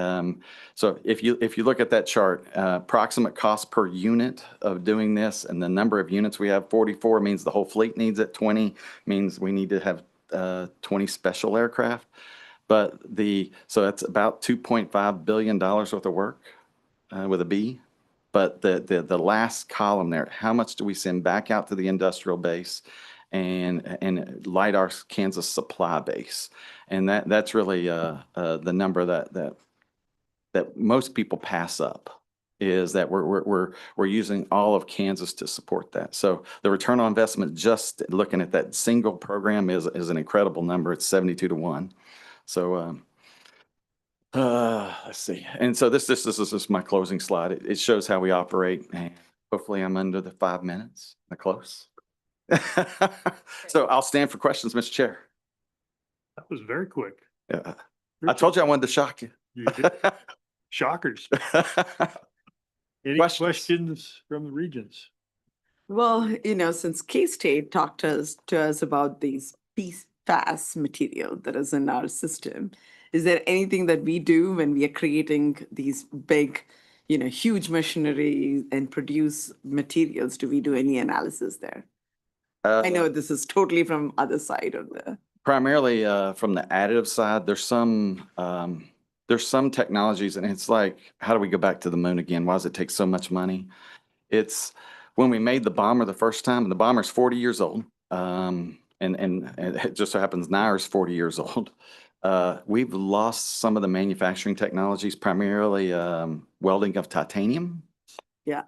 so if you look at that chart, approximate cost per unit of doing this and the number of units we have, 44 means the whole fleet needs it, 20 means we need to have 20 special aircraft. But so that's about $2.5 billion worth of work with a B. But the last column there, how much do we send back out to the industrial base and light our Kansas supply base? And that's really the number that most people pass up, is that we're using all of Kansas to support that. So the return on investment, just looking at that single program, is an incredible number. It's 72 to 1. So let's see. And so this is just my closing slide. It shows how we operate, and hopefully I'm under the 5 minutes. Am I close? So I'll stand for questions, Mr. Chair. That was very quick. Yeah. I told you I wanted to shock you. You did. Shockers. Any Questions? questions from the regents? Well, since K-State talked to us about these PFAS material that is in our system, is there anything that we do when we are creating these big, huge machinery and produce materials? Do we do any analysis there? I know this is totally from other side of the. Primarily from the additive side, there's some technologies, and it's like, how do we go back to the moon again? Why does it take so much money? It's when we made the bomber the first time, and the bomber's 40 years old, and it just so happens Nair's 40 years old. We've lost some of the manufacturing technologies, primarily welding of titanium. Yeah.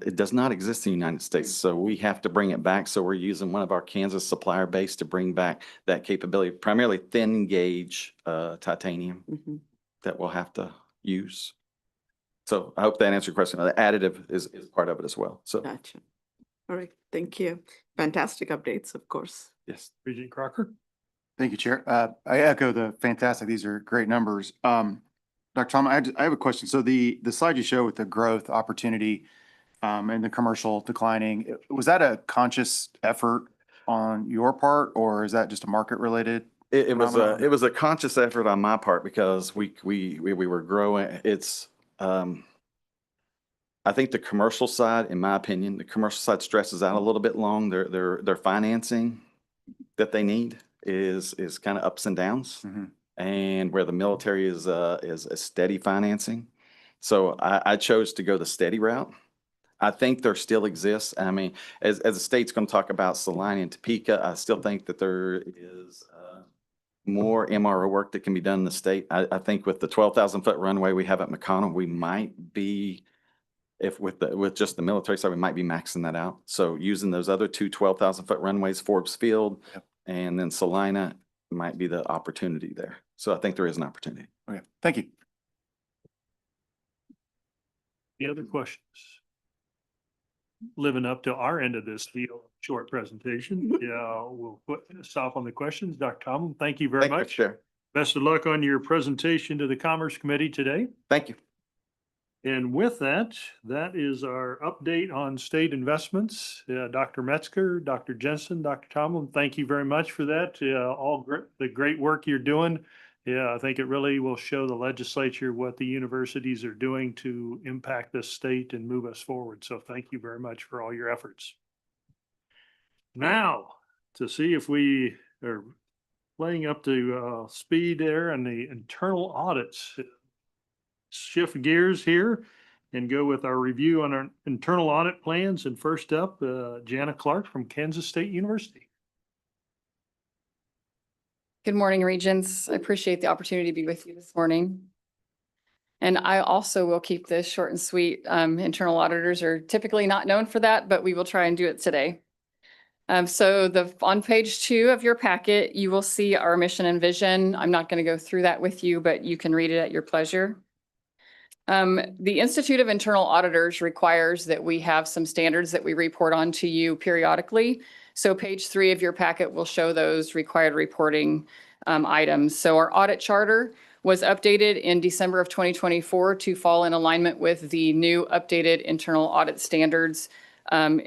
It does not exist in the United States, so we have to bring it back. So we're using one of our Kansas supplier base to bring back that capability, primarily thin gauge titanium that we'll have to use. So I hope that answered your question. The additive is part of it as well. So Gotcha. All right. Thank you. Fantastic updates, of course. yes. Regent Crocker? Thank you, Chair. I echo the fantastic, these are great numbers. Dr. Tom, I have a question. So the slide you show with the growth opportunity and the commercial declining, was that a conscious effort on your part, or is that just a market related? It was a conscious effort on my part, because we were growing. It's I think the commercial side, in my opinion, the commercial side stresses out a little bit long. Their financing that they need is kind of ups and downs, and where the military is a steady financing. So I chose to go the steady route. I think there still exists. I mean, as the state's going to talk about Salina and Topeka, I still think that there is more MRO work that can be done in the state. I think with the 12,000-foot runway we have at McConnell, we might be, with just the military side, we might be maxing that out. So using those other two 12,000-foot runways, Forbes Field and then Salina, might be the opportunity there. So I think there is an opportunity. Okay, thank you. Any other questions? Living up to our end of this deal, short presentation. Yeah, we'll stop on the questions. Dr. Tomlin, thank you very Thank you, much. Chair. Best of luck on your presentation to the Commerce Committee today. Thank you. And with that, that is our update on state investments. Dr. Metzger, Dr. Jensen, Dr. Tomlin, thank you very much for that. The great work you're doing. Yeah, I think it really will show the legislature what the universities are doing to impact this state and move us forward. So thank you very much for all your efforts. Now, to see if we are playing up to speed there on the internal audits. Shift gears here and go with our review on our internal audit plans. And first up, Jana Clark from Kansas State University. Good morning, Regents. I appreciate the opportunity to be with you this morning. And I also will keep this short and sweet. Internal auditors are typically not known for that, but we will try and do it today. So on page 2 of your packet, you will see our mission and vision. I'm not going to go through that with you, but you can read it at your pleasure. The Institute of Internal Auditors requires that we have some standards that we report on to you periodically. So page 3 of your packet will show those required reporting items. So our audit charter was updated in December of 2024 to fall in alignment with the new updated internal audit standards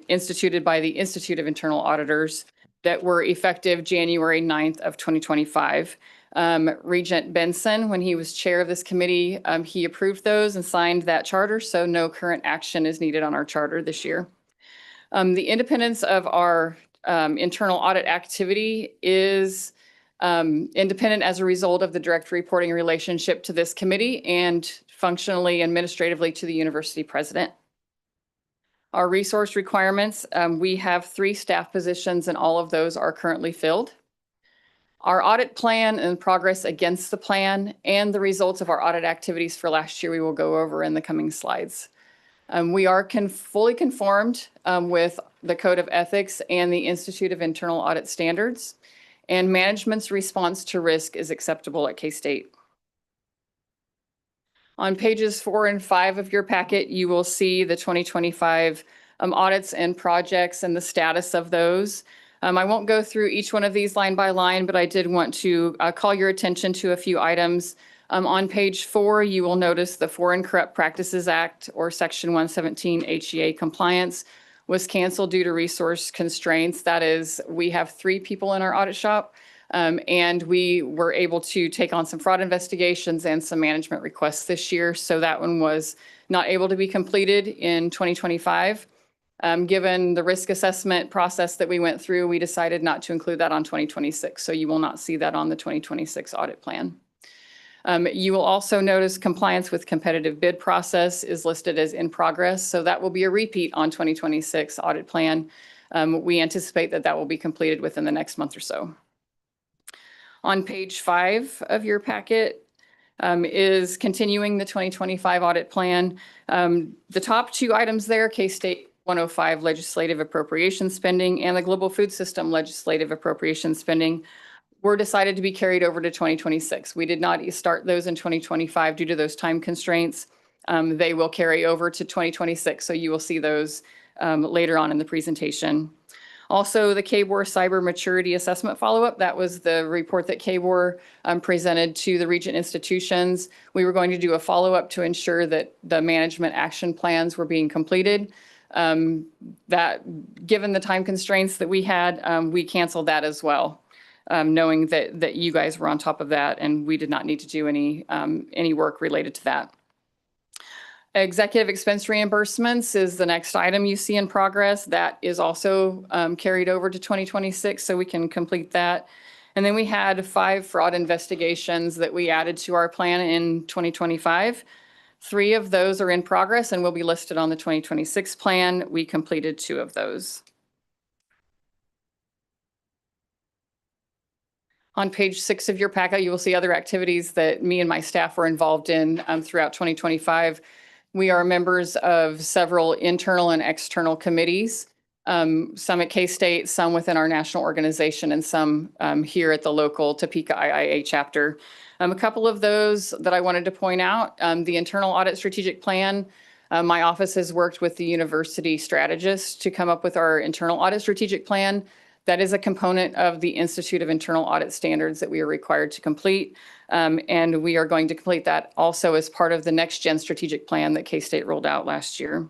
instituted by the Institute of Internal Auditors that were effective January 9th of 2025. Regent Benson, when he was chair of this committee, he approved those and signed that charter, so no current action is needed on our charter this year. The independence of our internal audit activity is independent as a result of the direct reporting relationship to this committee and functionally administratively to the university president. Our resource requirements, we have 3 staff positions and all of those are currently filled. Our audit plan and progress against the plan and the results of our audit activities for last year we will go over in the coming slides. We are fully conformed with the Code of Ethics and the Institute of Internal Audit Standards, and management's response to risk is acceptable at K-State. On pages 4 and 5 of your packet, you will see the 2025 audits and projects and the status of those. I won't go through each one of these line by line, but I did want to call your attention to a few items. On page 4, you will notice the Foreign Corrupt Practices Act, or Section 117 HEA compliance, was canceled due to resource constraints. That is, we have 3 people in our audit shop, and we were able to take on some fraud investigations and some management requests this year. So that one was not able to be completed in 2025. Given the risk assessment process that we went through, we decided not to include that on 2026. So you will not see that on the 2026 audit plan. You will also notice compliance with competitive bid process is listed as in progress. So that will be a repeat on 2026 audit plan. We anticipate that that will be completed within the next month or so. On page 5 of your packet is continuing the 2025 audit plan. The top 2 items there, K-State 105 legislative appropriation spending and the Global Food System legislative appropriation spending, were decided to be carried over to 2026. We did not start those in 2025 due to those time constraints. They will carry over to 2026, so you will see those later on in the presentation. Also, the KBOR Cyber Maturity Assessment Follow-up, that was the report that KBOR presented to the Regent institutions. We were going to do a follow-up to ensure that the management action plans were being completed. That, given the time constraints that we had, we canceled that as well. Knowing that you guys were on top of that and we did not need to do any work related to that. Executive expense reimbursements is the next item you see in progress. That is also carried over to 2026, so we can complete that. And then we had 5 fraud investigations that we added to our plan in 2025. 3 of those are in progress and will be listed on the 2026 plan. We completed 2 of those. On page 6 of your packet, you will see other activities that me and my staff were involved in throughout 2025. We are members of several internal and external committees, some at K-State, some within our national organization, and some here at the local Topeka IIA chapter. A couple of those that I wanted to point out, the Internal Audit Strategic Plan. My office has worked with the university strategists to come up with our Internal Audit Strategic Plan. That is a component of the Institute of Internal Audit Standards that we are required to complete. And we are going to complete that also as part of the Next Gen Strategic Plan that K-State rolled out last year.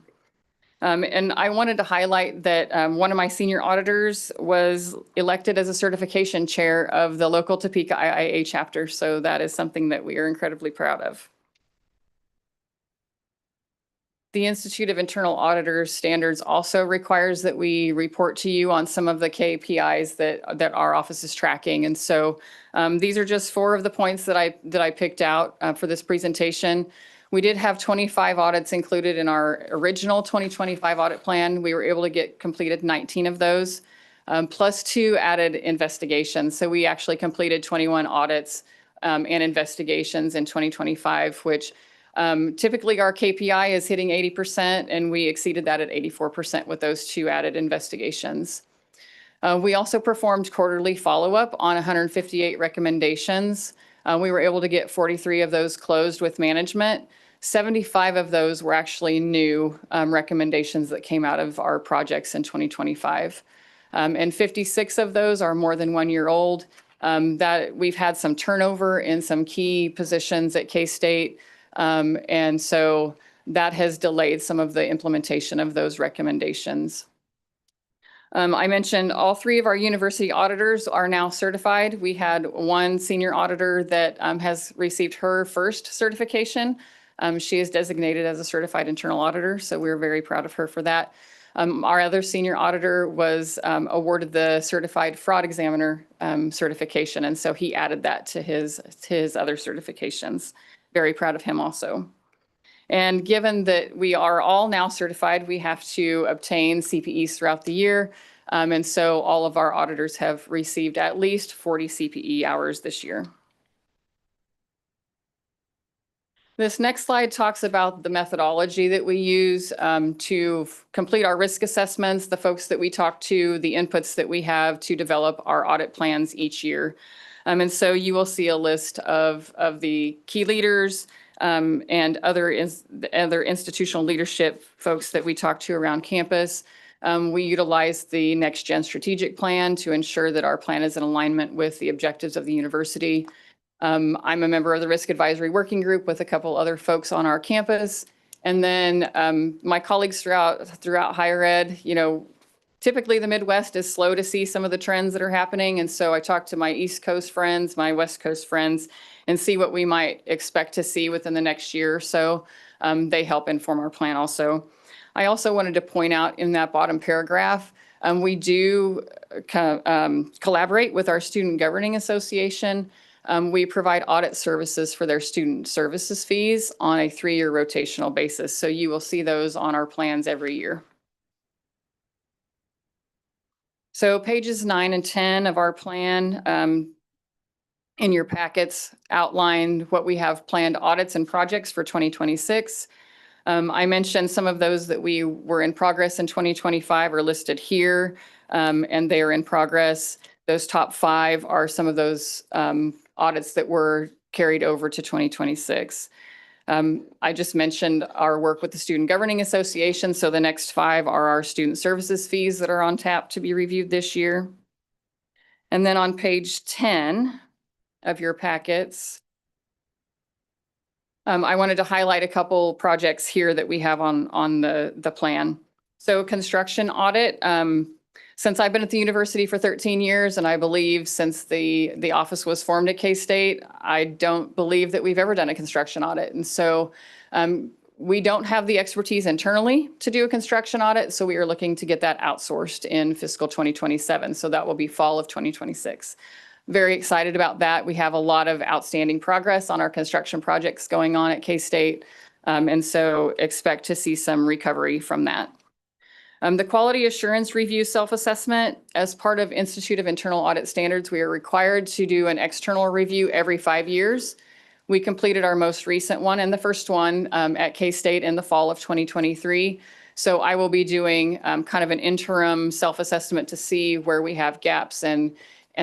And I wanted to highlight that one of my senior auditors was elected as a certification chair of the local Topeka IIA chapter. So that is something that we are incredibly proud of. The Institute of Internal Auditors Standards also requires that we report to you on some of the KPIs that our office is tracking. And so these are just 4 of the points that I picked out for this presentation. We did have 25 audits included in our original 2025 audit plan. We were able to get completed 19 of those, plus 2 added investigations. So we actually completed 21 audits and investigations in 2025, which typically our KPI is hitting 80%, and we exceeded that at 84% with those 2 added investigations. We also performed quarterly follow-up on 158 recommendations. We were able to get 43 of those closed with management. 75 of those were actually new recommendations that came out of our projects in 2025. And 56 of those are more than 1 year old. That we've had some turnover in some key positions at K-State. And so that has delayed some of the implementation of those recommendations. I mentioned all three of our university auditors are now certified. We had one senior auditor that has received her first certification. She is designated as a certified internal auditor, so we're very proud of her for that. Our other senior auditor was awarded the certified fraud examiner certification, and so he added that to his other certifications. Very proud of him also. And given that we are all now certified, we have to obtain CPEs throughout the year. And so all of our auditors have received at least 40 CPE hours this year. This next slide talks about the methodology that we use to complete our risk assessments, the folks that we talk to, the inputs that we have to develop our audit plans each year. And so you will see a list of the key leaders, and other institutional leadership folks that we talk to around campus. We utilize the Next Gen strategic plan to ensure that our plan is in alignment with the objectives of the university. I'm a member of the Risk Advisory Working Group with a couple other folks on our campus. And then my colleagues throughout higher ed, typically the Midwest is slow to see some of the trends that are happening. And so I talk to my East Coast friends, my West Coast friends, and see what we might expect to see within the next year or so. They help inform our plan also. I also wanted to point out in that bottom paragraph, we do collaborate with our Student Governing Association. We provide audit services for their student services fees on a 3-year rotational basis. So you will see those on our plans every year. So pages 9 and 10 of our plan in your packets outline what we have planned audits and projects for 2026. I mentioned some of those that we were in progress in 2025 are listed here, and they are in progress. Those top 5 are some of those audits that were carried over to 2026. I just mentioned our work with the Student Governing Association. So the next 5 are our student services fees that are on tap to be reviewed this year. And then on page 10 of your packets, I wanted to highlight a couple projects here that we have on the plan. So construction audit. Since I've been at the university for 13 years, and I believe since the office was formed at K-State, I don't believe that we've ever done a construction audit. And so we don't have the expertise internally to do a construction audit. So we are looking to get that outsourced in fiscal 2027. So that will be fall of 2026. Very excited about that. We have a lot of outstanding progress on our construction projects going on at K-State. And so expect to see some recovery from that. The quality assurance review self-assessment, as part of Institute of Internal Audit Standards, we are required to do an external review every 5 years. We completed our most recent one and the first one at K-State in the fall of 2023. So I will be doing kind of an interim self-assessment to see where we have gaps and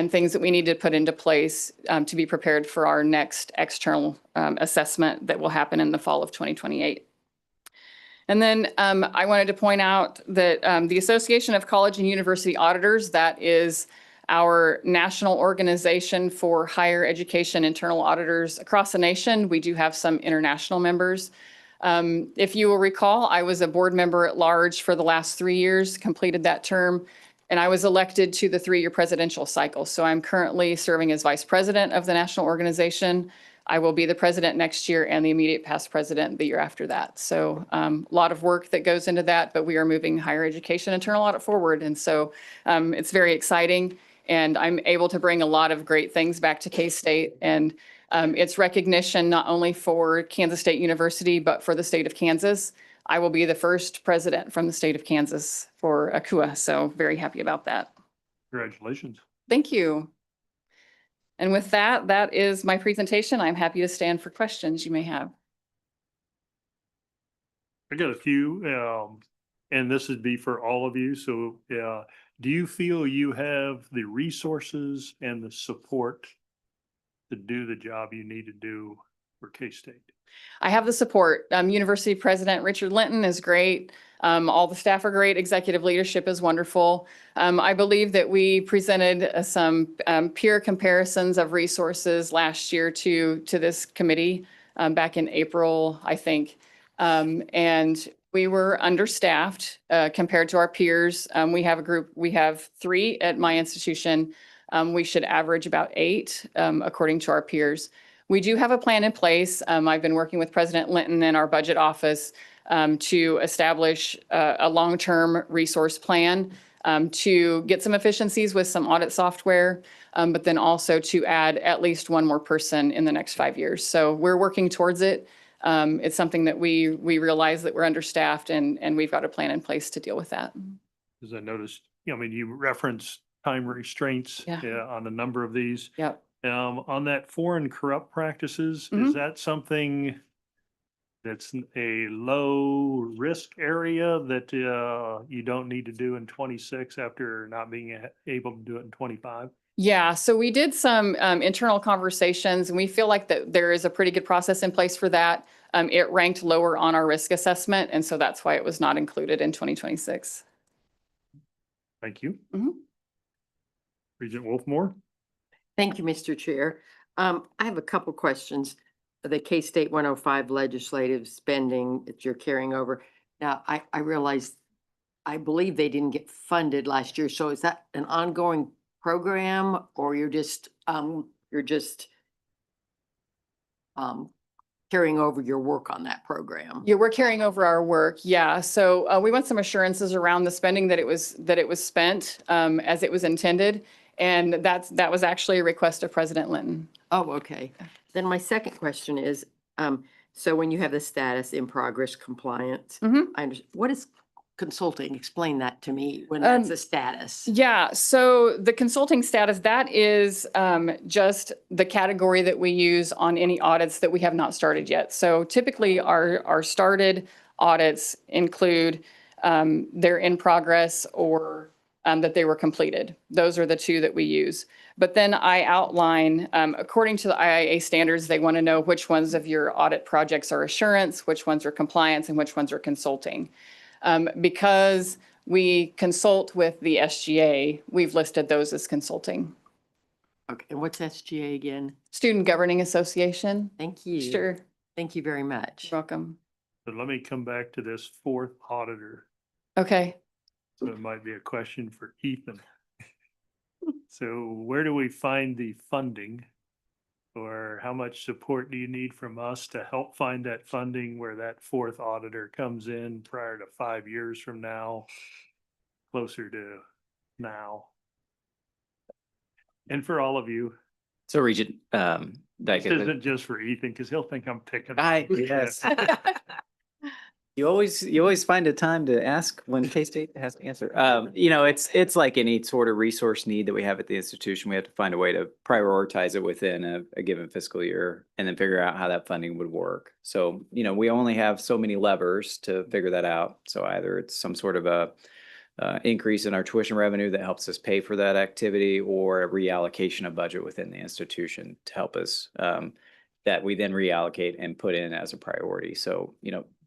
things that we need to put into place to be prepared for our next external assessment that will happen in the fall of 2028. And then I wanted to point out that the Association of College and University Auditors, that is our national organization for higher education internal auditors across the nation. We do have some international members. If you will recall, I was a board member at large for the last 3 years, completed that term, and I was elected to the 3-year presidential cycle. So I'm currently serving as vice president of the national organization. I will be the president next year and the immediate past president the year after that. So a lot of work that goes into that, but we are moving higher education internal audit forward. And so it's very exciting, and I'm able to bring a lot of great things back to K-State. And it's recognition not only for Kansas State University, but for the state of Kansas. I will be the first president from the state of Kansas for ACUA. So very happy about that. Congratulations. Thank you. And with that, that is my presentation. I'm happy to stand for questions you may have. I got a few, and this would be for all of you. So do you feel you have the resources and the support to do the job you need to do for K-State? I have the support. University President Richard Linton is great. All the staff are great. Executive leadership is wonderful. I believe that we presented some peer comparisons of resources last year to this committee back in April, I think. And We were understaffed compared to our peers. We have a group, we have 3 at my institution. We should average about 8 according to our peers. We do have a plan in place. I've been working with President Linton in our budget office to establish a long-term resource plan to get some efficiencies with some audit software, but then also to add at least 1 more person in the next 5 years. So we're working towards it. It's something that we realize that we're understaffed and we've got a plan in place to deal with that. As I noticed, I mean, you referenced time restraints Yeah. on a number of these. Yep. On that foreign corrupt practices, Mhm. is that something that's a low risk area that you don't need to do in 26 after not being able to do it in 25? Yeah, so we did some internal conversations and we feel like that there is a pretty good process in place for that. It ranked lower on our risk assessment, and so that's why it was not included in 2026. Thank you. Mhm. Regent Wolfmore? Thank you, Mr. Chair. I have a couple questions. The K-State 105 legislative spending that you're carrying over. Now, I realize, I believe they didn't get funded last year. So is that an ongoing program or you're just carrying over your work on that program? Yeah, we're carrying over our work. Yeah, so we want some assurances around the spending that it was spent as it was intended. And that was actually a request of President Linton. Oh, okay. Then my second question is, so when you have the status in progress compliance, Mhm. what is consulting? Explain that to me when that's a status. Yeah, so the consulting status, that is just the category that we use on any audits that we have not started yet. So typically our started audits include they're in progress or that they were completed. Those are the 2 that we use. But then I outline, according to the IIA standards, they want to know which ones of your audit projects are assurance, which ones are compliance, and which ones are consulting. Because we consult with the SGA, we've listed those as consulting. Okay, and what's SGA again? Student Governing Association. Thank you. Sure, Thank you very much. you're welcome. So let me come back to this 4th auditor. Okay. So it might be a question for Ethan. So where do we find the funding? Or how much support do you need from us to help find that funding where that 4th auditor comes in prior to 5 years from now, closer to now? And for all of you, So Regent, this Dyke, isn't just for Ethan, because he'll think I'm picking. yes. You always find a time to ask when K-State has to answer. It's like any sort of resource need that we have at the institution. We have to find a way to prioritize it within a given fiscal year and then figure out how that funding would work. So, we only have so many levers to figure that out. So either it's some sort of a increase in our tuition revenue that helps us pay for that activity, or a reallocation of budget within the institution to help us that we then reallocate and put in as a priority. So,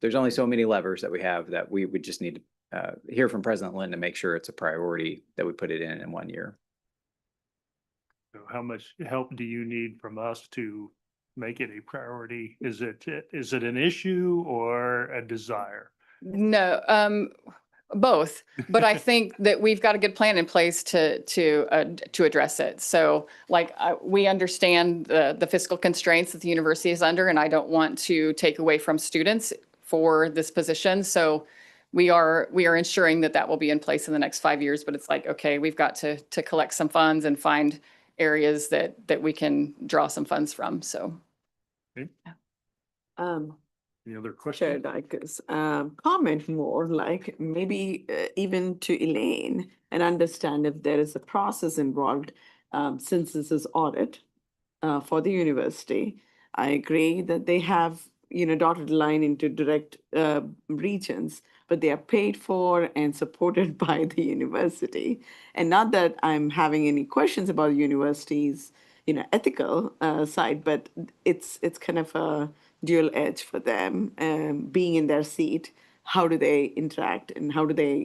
there's only so many levers that we have that we would just need to hear from President Lynn to make sure it's a priority that we put it in 1 year. So how much help do you need from us to make it a priority? Is it an issue or a desire? No, both, but I think that we've got a good plan in place to address it. So we understand the fiscal constraints that the university is under, and I don't want to take away from students for this position. So we are ensuring that will be in place in the next 5 years, but it's like, okay, we've got to collect some funds and find areas that we can draw some funds from, so. Any other Chair questions? Dykes, comment more, like maybe even to Elaine, and understand if there is a process involved, since this is audit for the university. I agree that they have, dotted line into direct regions, but they are paid for and supported by the university. And not that I'm having any questions about the university's, ethical side, but it's kind of a dual edge for them, being in their seat. How do they interact and how do they,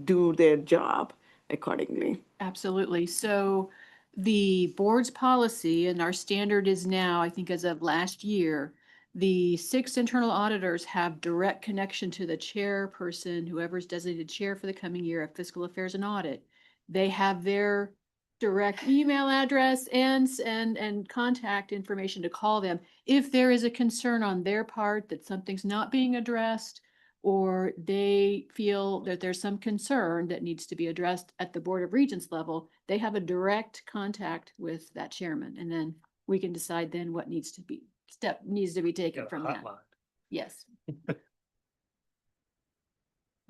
do their job accordingly? Absolutely. So the board's policy and our standard is now, I think as of last year, the 6 internal auditors have direct connection to the chairperson, whoever's designated chair for the coming year of Fiscal Affairs and Audit. They have their direct email address and contact information to call them if there is a concern on their part that something's not being addressed, or they feel that there's some concern that needs to be addressed at the Board of Regents level. They have a direct contact with that chairman, and then we can decide then what needs to be taken Got a from that. hotline. Yes.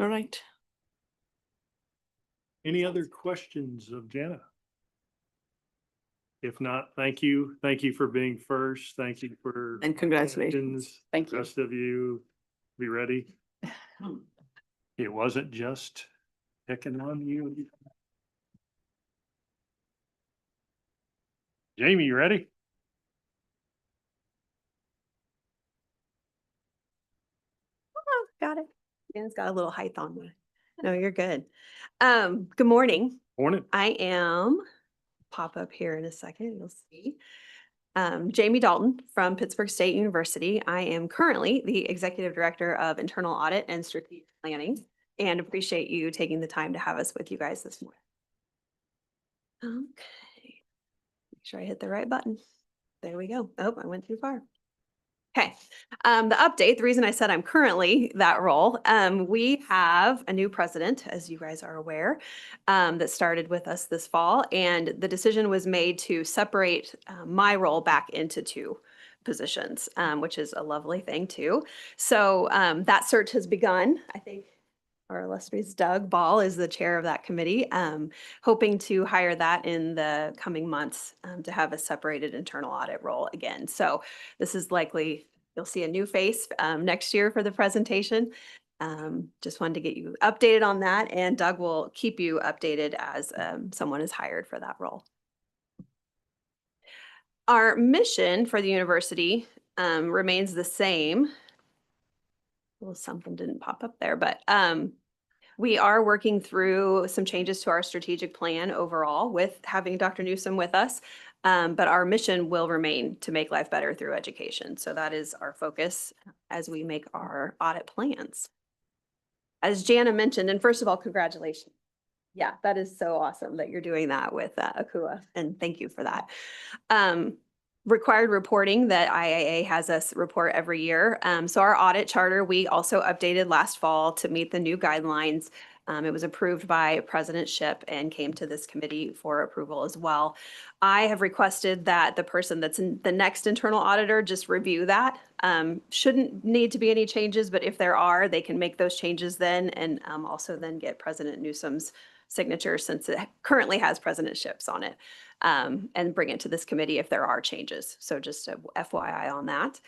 All right. Any other questions of Jana? If not, thank you. Thank you for being first. Thank you for. And congratulations. questions. Thank you. Rest of you, be ready. It wasn't just picking on you. Jamie, you ready? Got it. Dan's got a little height on me. No, you're good. Good morning. Morning. I am, pop up here in a second, you'll see. Jamie Dalton from Pittsburgh State University. I am currently the Executive Director of Internal Audit and Strategic Planning, and appreciate you taking the time to have us with you guys this morning. Okay. Make sure I hit the right button. There we go. Oh, I went too far. Okay, the update, the reason I said I'm currently that role, we have a new president, as you guys are aware, that started with us this fall, and the decision was made to separate my role back into 2 positions, which is a lovely thing too. So that search has begun. I think our illustrious Doug Ball is the chair of that committee, hoping to hire that in the coming months to have a separated internal audit role again. So this is likely, you'll see a new face next year for the presentation. Just wanted to get you updated on that, and Doug will keep you updated as someone is hired for that role. Our mission for the university remains the same. Well, something didn't pop up there, but we are working through some changes to our strategic plan overall with having Dr. Newsom with us. But our mission will remain to make life better through education. So that is our focus as we make our audit plans. As Jana mentioned, and first of all, congratulations. Yeah, that is so awesome that you're doing that with ACUA, and thank you for that. Required reporting that IAA has us report every year. So our audit charter, we also updated last fall to meet the new guidelines. It was approved by President Shipp and came to this committee for approval as well. I have requested that the person that's in the next internal auditor just review that. Shouldn't need to be any changes, but if there are, they can make those changes then, and also then get President Newsom's signature, since it currently has President Shipp's on it, and bring it to this committee if there are changes. So just a FYI on that.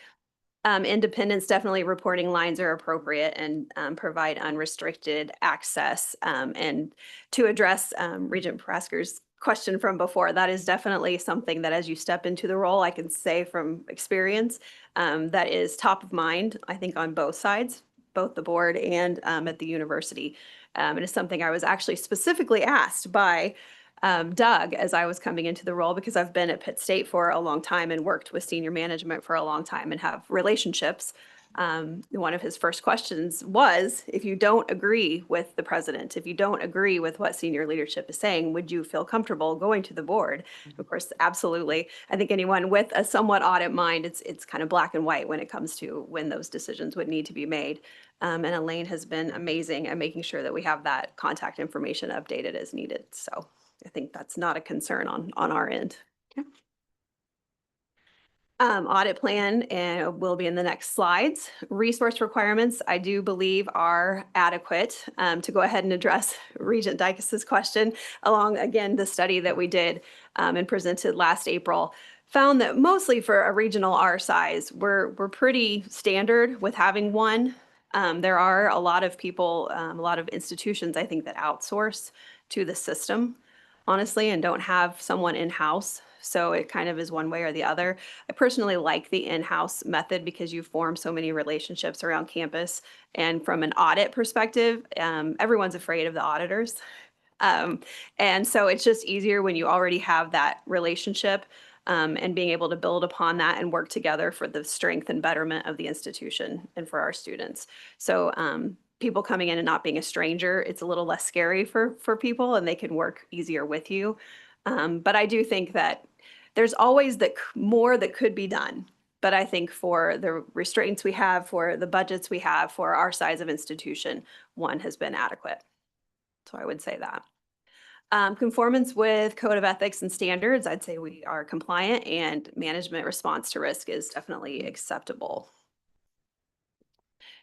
Independence, definitely reporting lines are appropriate and provide unrestricted access. And to address Regent Prasker's question from before, that is definitely something that as you step into the role, I can say from experience, that is top of mind, I think, on both sides, both the board and at the university. It is something I was actually specifically asked by Doug as I was coming into the role, because I've been at Pitt State for a long time and worked with senior management for a long time and have relationships. One of his first questions was, if you don't agree with the president, if you don't agree with what senior leadership is saying, would you feel comfortable going to the board? Of course, absolutely. I think anyone with a somewhat audit mind, it's kind of black and white when it comes to when those decisions would need to be made. And Elaine has been amazing at making sure that we have that contact information updated as needed. So I think that's not a concern on our end. Okay. Audit plan will be in the next slides. Resource requirements, I do believe, are adequate to go ahead and address Regent Dykes's question. Along, again, the study that we did and presented last April found that mostly for a regional our size, we're pretty standard with having one. There are a lot of people, a lot of institutions, I think, that outsource to the system, honestly, and don't have someone in-house. So it kind of is one way or the other. I personally like the in-house method because you form so many relationships around campus. And from an audit perspective, everyone's afraid of the auditors. And so it's just easier when you already have that relationship. and being able to build upon that and work together for the strength and betterment of the institution and for our students. So people coming in and not being a stranger, it's a little less scary for people, and they can work easier with you. But I do think that there's always more that could be done. But I think for the restraints we have, for the budgets we have, for our size of institution, one has been adequate. So I would say that. Conformance with Code of Ethics and Standards, I'd say we are compliant, and management response to risk is definitely acceptable.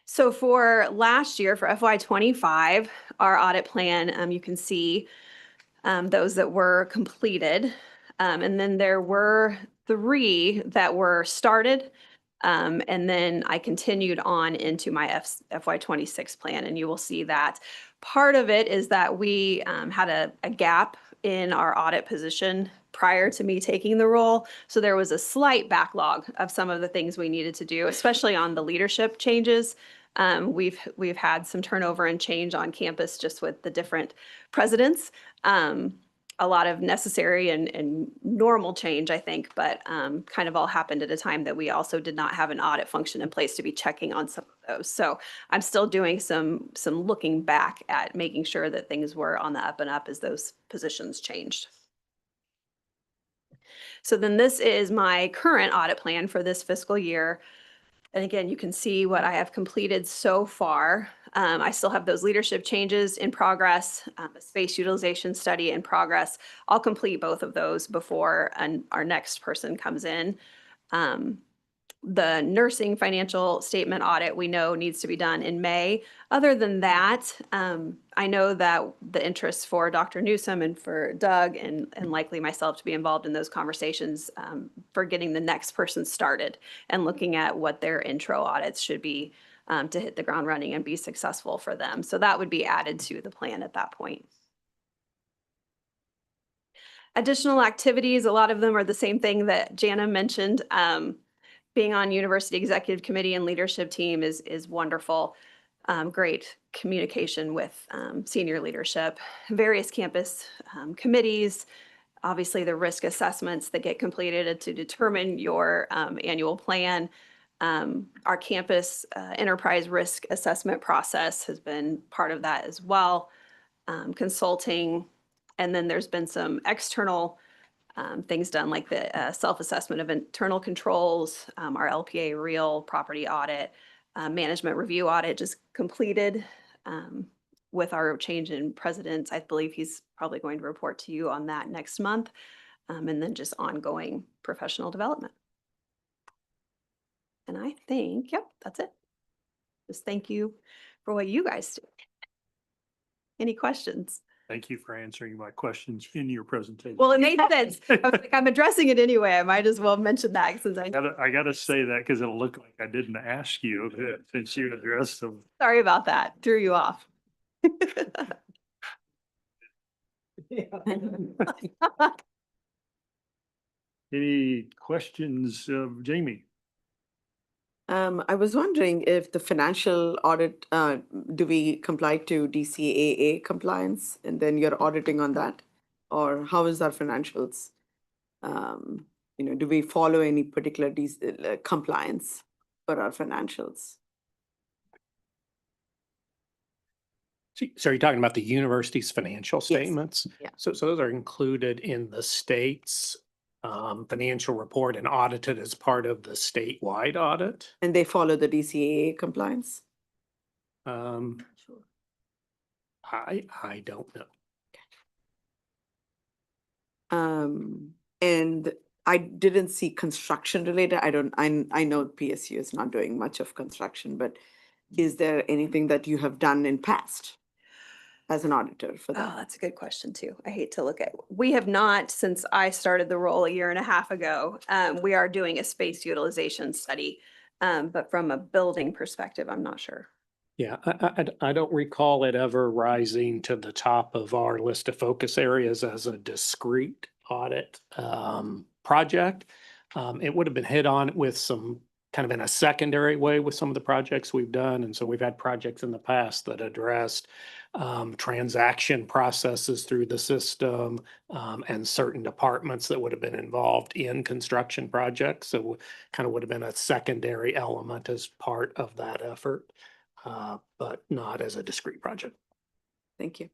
So for last year, for FY25, our audit plan, you can see those that were completed. And then there were 3 that were started. And then I continued on into my FY26 plan, and you will see that part of it is that we had a gap in our audit position prior to me taking the role. So there was a slight backlog of some of the things we needed to do, especially on the leadership changes. We've had some turnover and change on campus just with the different presidents. A lot of necessary and normal change, I think, but kind of all happened at a time that we also did not have an audit function in place to be checking on some of those. So I'm still doing some looking back at making sure that things were on the up and up as those positions changed. So then this is my current audit plan for this fiscal year. And again, you can see what I have completed so far. I still have those leadership changes in progress, a space utilization study in progress. I'll complete both of those before our next person comes in. The nursing financial statement audit we know needs to be done in May. Other than that, I know that the interest for Dr. Newsom and for Doug and likely myself to be involved in those conversations for getting the next person started and looking at what their intro audits should be to hit the ground running and be successful for them. So that would be added to the plan at that point. Additional activities, a lot of them are the same thing that Jana mentioned. Being on University Executive Committee and leadership team is wonderful. Great communication with senior leadership, various campus committees, obviously the risk assessments that get completed to determine your annual plan. Our campus enterprise risk assessment process has been part of that as well. Consulting, and then there's been some external things done like the self-assessment of internal controls, our LPA real property audit, management review audit just completed with our change in president. I believe he's probably going to report to you on that next month. And then just ongoing professional development. And I think, yep, that's it. Just thank you for what you guys do. Any questions? Thank you for answering my questions in your presentation. Well, it made sense. I was like, I'm addressing it anyway. I might as well mention that since I gotta say that because it'll look like I didn't ask you since you addressed them. Sorry about that. Threw you off. Any questions of Jamie? I was wondering if the financial audit, do we comply to DCAA compliance and then you're auditing on that? Or how is our financials? Do we follow any particular compliance for our financials? So you're talking about the university's financial statements? Yeah. So those are included in the state's financial report and audited as part of the statewide audit. And they follow the DCAA compliance? Sure. I don't know. And I didn't see construction related. I know PSU is not doing much of construction, but is there anything that you have done in past as an auditor for Oh, that? that's a good question too. I hate to look at, we have not, since I started the role a year and a half ago, we are doing a space utilization study. But from a building perspective, I'm not sure. Yeah, I don't recall it ever rising to the top of our list of focus areas as a discrete audit project. It would have been hit on with some kind of in a secondary way with some of the projects we've done. And so we've had projects in the past that addressed transaction processes through the system and certain departments that would have been involved in construction projects. So kind of would have been a secondary element as part of that effort, but not as a discrete project. Thank you.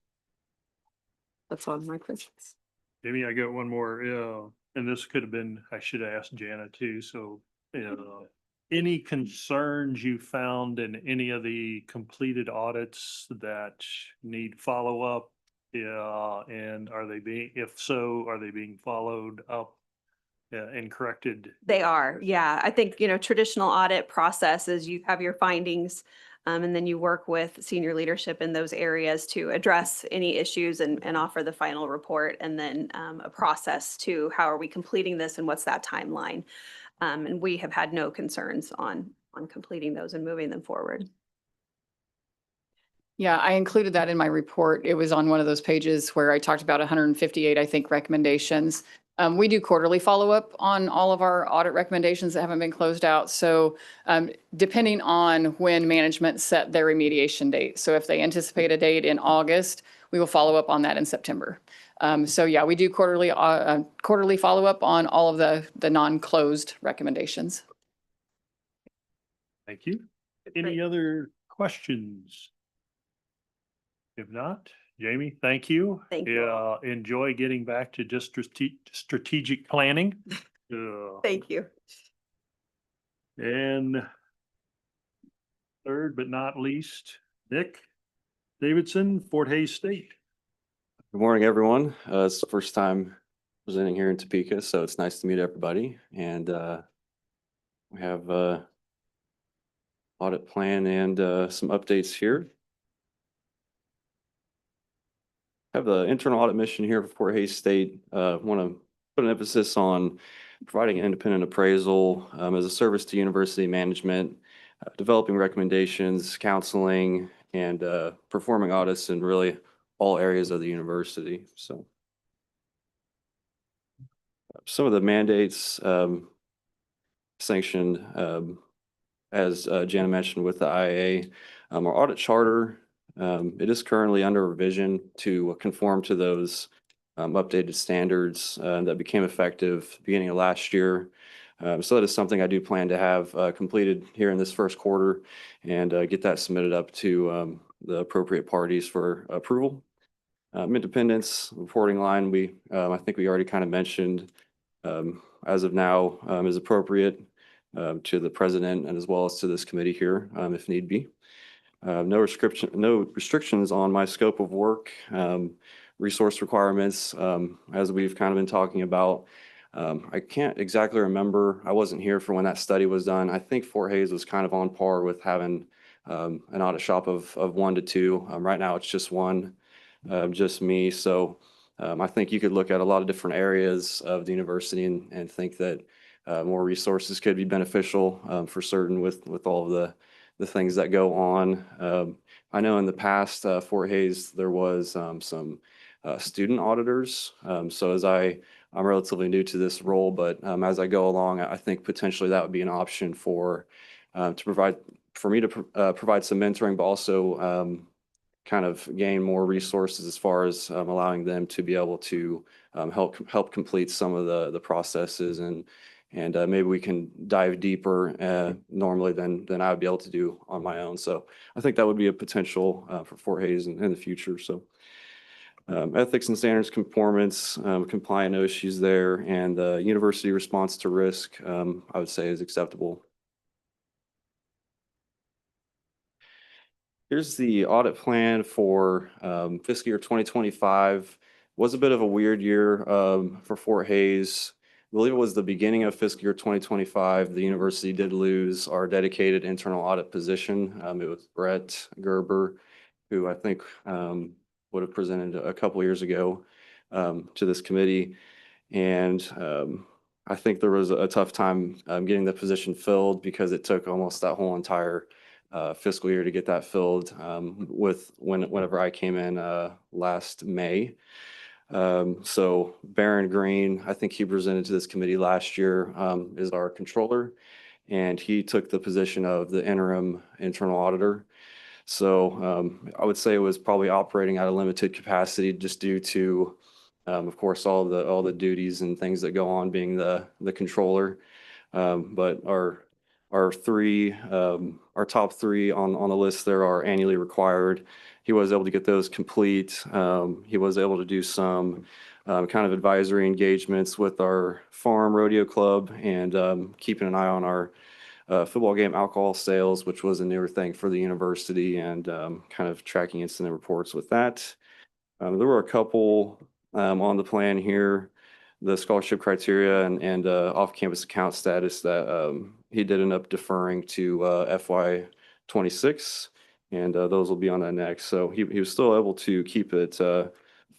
That's all my questions. Jamie, I got one more, and this could have been, I should have asked Jana too, so, any concerns you found in any of the completed audits that need follow-up? Yeah, and are they being, if so, are they being followed up and corrected? They are, yeah. I think, traditional audit process is you have your findings, and then you work with senior leadership in those areas to address any issues and offer the final report, and then a process to how are we completing this and what's that timeline? And we have had no concerns on completing those and moving them forward. Yeah, I included that in my report. It was on one of those pages where I talked about 158, I think, recommendations. We do quarterly follow-up on all of our audit recommendations that haven't been closed out. So depending on when management set their remediation date. So if they anticipate a date in August, we will follow up on that in September. So yeah, we do quarterly follow-up on all of the non-closed recommendations. Thank you. Any other questions? If not, Jamie, thank you. Thank you. Yeah, enjoy getting back to just strategic planning. Thank you. And third but not least, Nick Davidson, Fort Hays State. Good morning, everyone. It's the first time presenting here in Topeka, so it's nice to meet everybody. And we have audit plan and some updates here. I have the internal audit mission here for Fort Hays State. Want to put an emphasis on providing an independent appraisal as a service to university management, developing recommendations, counseling, and performing audits in really all areas of the university. So some of the mandates sanctioned, as Jana mentioned with the IAA, our audit charter, it is currently under revision to conform to those updated standards that became effective beginning of last year. So that is something I do plan to have completed here in this first quarter and get that submitted up to the appropriate parties for approval. Independence reporting line, I think we already kind of mentioned, as of now, is appropriate to the president and as well as to this committee here, if need be. No restrictions on my scope of work, resource requirements, as we've kind of been talking about. I can't exactly remember. I wasn't here for when that study was done. I think Fort Hays was kind of on par with having an audit shop of 1 to 2. Right now it's just 1, just me. So I think you could look at a lot of different areas of the university and think that more resources could be beneficial for certain with all of the things that go on. I know in the past, Fort Hays, there was some student auditors. So I'm relatively new to this role, but as I go along, I think potentially that would be an option for me to provide some mentoring, but also kind of gain more resources as far as allowing them to be able to help complete some of the processes and maybe we can dive deeper normally than I would be able to do on my own. So I think that would be a potential for Fort Hays in the future. So ethics and standards conformance, compliant, no issues there, and university response to risk, I would say is acceptable. Here's the audit plan for fiscal year 2025. Was a bit of a weird year for Fort Hays. I believe it was the beginning of fiscal year 2025. The university did lose our dedicated internal audit position. It was Brett Gerber, who I think would have presented a couple years ago to this committee. And I think there was a tough time getting the position filled because it took almost that whole entire fiscal year to get that filled whenever I came in last May. So Baron Green, I think he presented to this committee last year, is our controller. and he took the position of the interim internal auditor. So I would say it was probably operating at a limited capacity just due to, of course, all the duties and things that go on being the controller. But our top three on the list there are annually required. He was able to get those complete. He was able to do some kind of advisory engagements with our farm rodeo club and keeping an eye on our football game alcohol sales, which was a newer thing for the university, and kind of tracking incident reports with that. There were a couple on the plan here, the scholarship criteria and off-campus account status that he did end up deferring to FY '26, and those will be on that next. So he was still able to keep it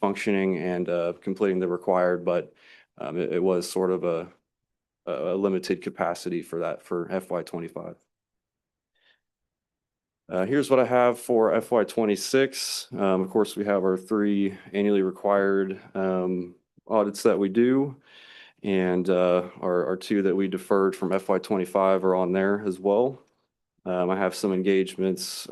functioning and completing the required, but it was sort of a limited capacity for that for FY '25. Here's what I have for FY '26. Of course, we have our 3 annually required audits that we do, and our 2 that we deferred from FY '25 are on there as well. I have some engagements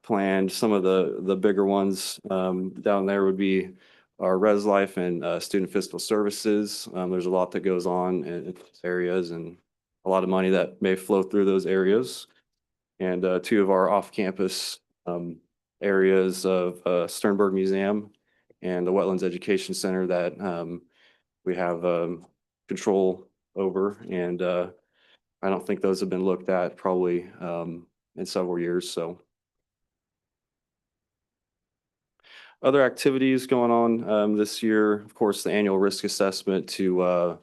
planned. Some of the bigger ones down there would be our Res Life and Student Fiscal Services. There's a lot that goes on in those areas and a lot of money that may flow through those areas. And 2 of our off-campus areas of Sternberg Museum and the Wetlands Education Center that we have control over. And I don't think those have been looked at probably in several years. So other activities going on this year, of course, the annual risk assessment to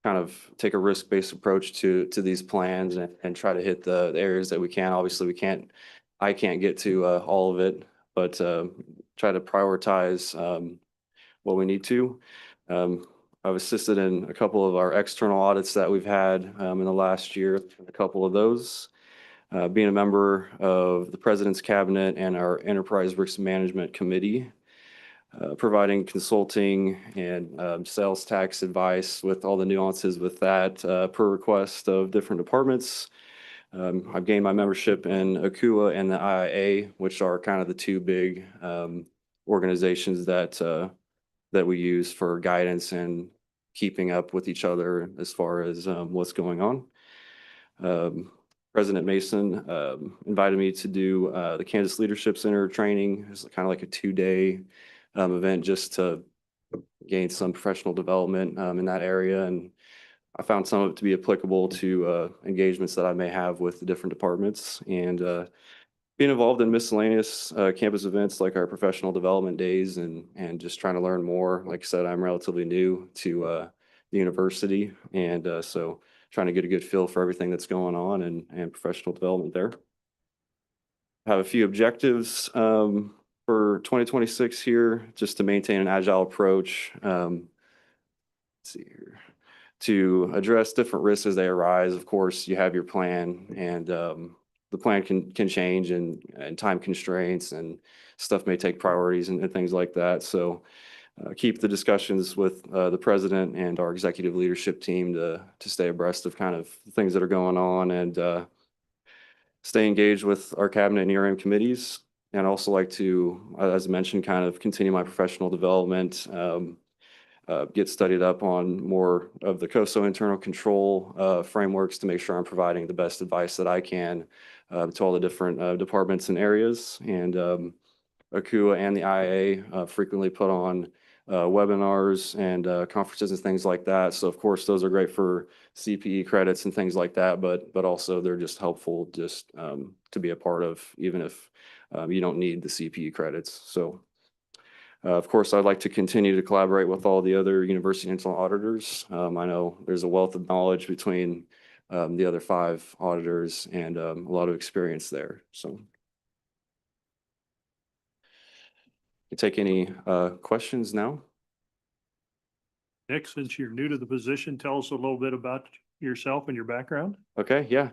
kind of take a risk-based approach to these plans and try to hit the areas that we can. Obviously, I can't get to all of it, but try to prioritize what we need to. I've assisted in a couple of our external audits that we've had in the last year, a couple of those. Being a member of the President's Cabinet and our Enterprise Risk Management Committee, providing consulting and sales tax advice with all the nuances with that per request of different departments. I've gained my membership in ACUA and the IIA, which are kind of the 2 big organizations that we use for guidance and keeping up with each other as far as what's going on. President Mason invited me to do the Kansas Leadership Center training. It's kind of like a 2-day event just to gain some professional development in that area. And I found some of it to be applicable to engagements that I may have with the different departments. And being involved in miscellaneous campus events like our professional development days and just trying to learn more. Like I said, I'm relatively new to the university, and so trying to get a good feel for everything that's going on and professional development there. I have a few objectives for 2026 here, just to maintain an agile approach. Let's see here. To address different risks as they arise, of course, you have your plan, and the plan can change and time constraints and stuff may take priorities and things like that. So keep the discussions with the president and our executive leadership team to stay abreast of kind of things that are going on, and stay engaged with our cabinet and ERM committees. And also like to, as I mentioned, kind of continue my professional development, get studied up on more of the COSO internal control frameworks to make sure I'm providing the best advice that I can to all the different departments and areas. And ACUA and the IIA frequently put on webinars and conferences and things like that. So of course, those are great for CPE credits and things like that, but also they're just helpful just to be a part of, even if you don't need the CPE credits. So of course, I'd like to continue to collaborate with all the other university internal auditors. I know there's a wealth of knowledge between the other 5 auditors and a lot of experience there. So you take any questions now? Nick, since you're new to the position, tell us a little bit about yourself and your background. Okay, yeah.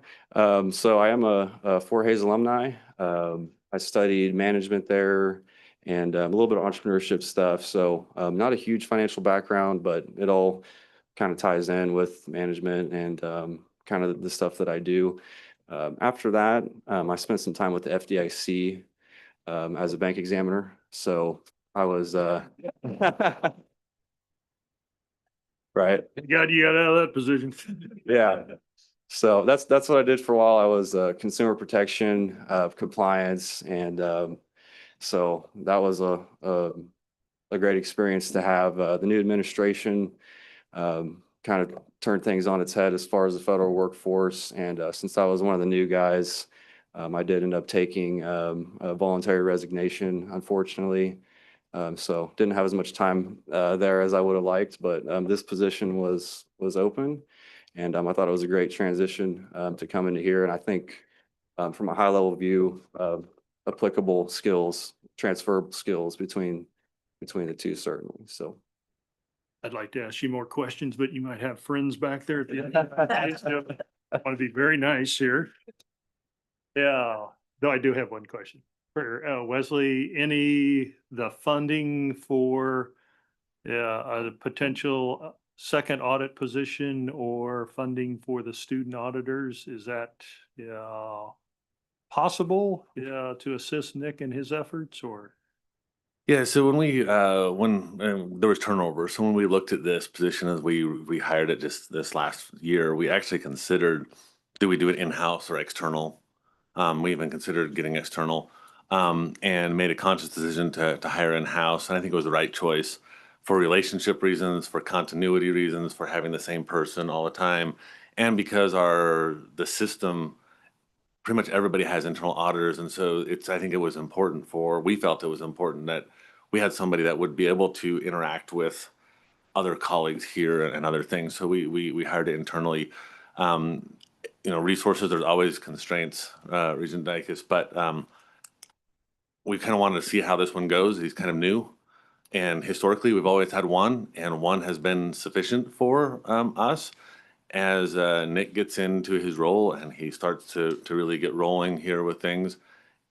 So I am a Fort Hays alumni. I studied management there and a little bit of entrepreneurship stuff. So not a huge financial background, but it all kind of ties in with management and kind of the stuff that I do. After that, I spent some time with the FDIC as a bank examiner. So I was right. God, you got out of that position. Yeah. So that's what I did for a while. I was consumer protection, compliance, and so that was a great experience to have. The new administration kind of turned things on its head as far as the federal workforce. And since I was one of the new guys, I did end up taking a voluntary resignation, unfortunately. So didn't have as much time there as I would have liked, but this position was open. And I thought it was a great transition to come into here. And I think from a high level view of applicable skills, transferable skills between the two, certainly. So. I'd like to ask you more questions, but you might have friends back there. At the end. I want to be very nice here. Yeah, though I do have one question for Wesley. The funding for a potential second audit position or funding for the student auditors, is that possible to assist Nick in his efforts, or? Yeah, so when there was turnover, so when we looked at this position as we hired it just this last year, we actually considered, do we do it in-house or external? We even considered getting external, and made a conscious decision to hire in-house. And I think it was the right choice for relationship reasons, for continuity reasons, for having the same person all the time. And because the system, pretty much everybody has internal auditors. And so I think we felt it was important that we had somebody that would be able to interact with other colleagues here and other things. So we hired it internally. Resources, there's always constraints, Regent Dykes, but we kind of wanted to see how this one goes. He's kind of new. And historically, we've always had one, and one has been sufficient for us. As Nick gets into his role and he starts to really get rolling here with things,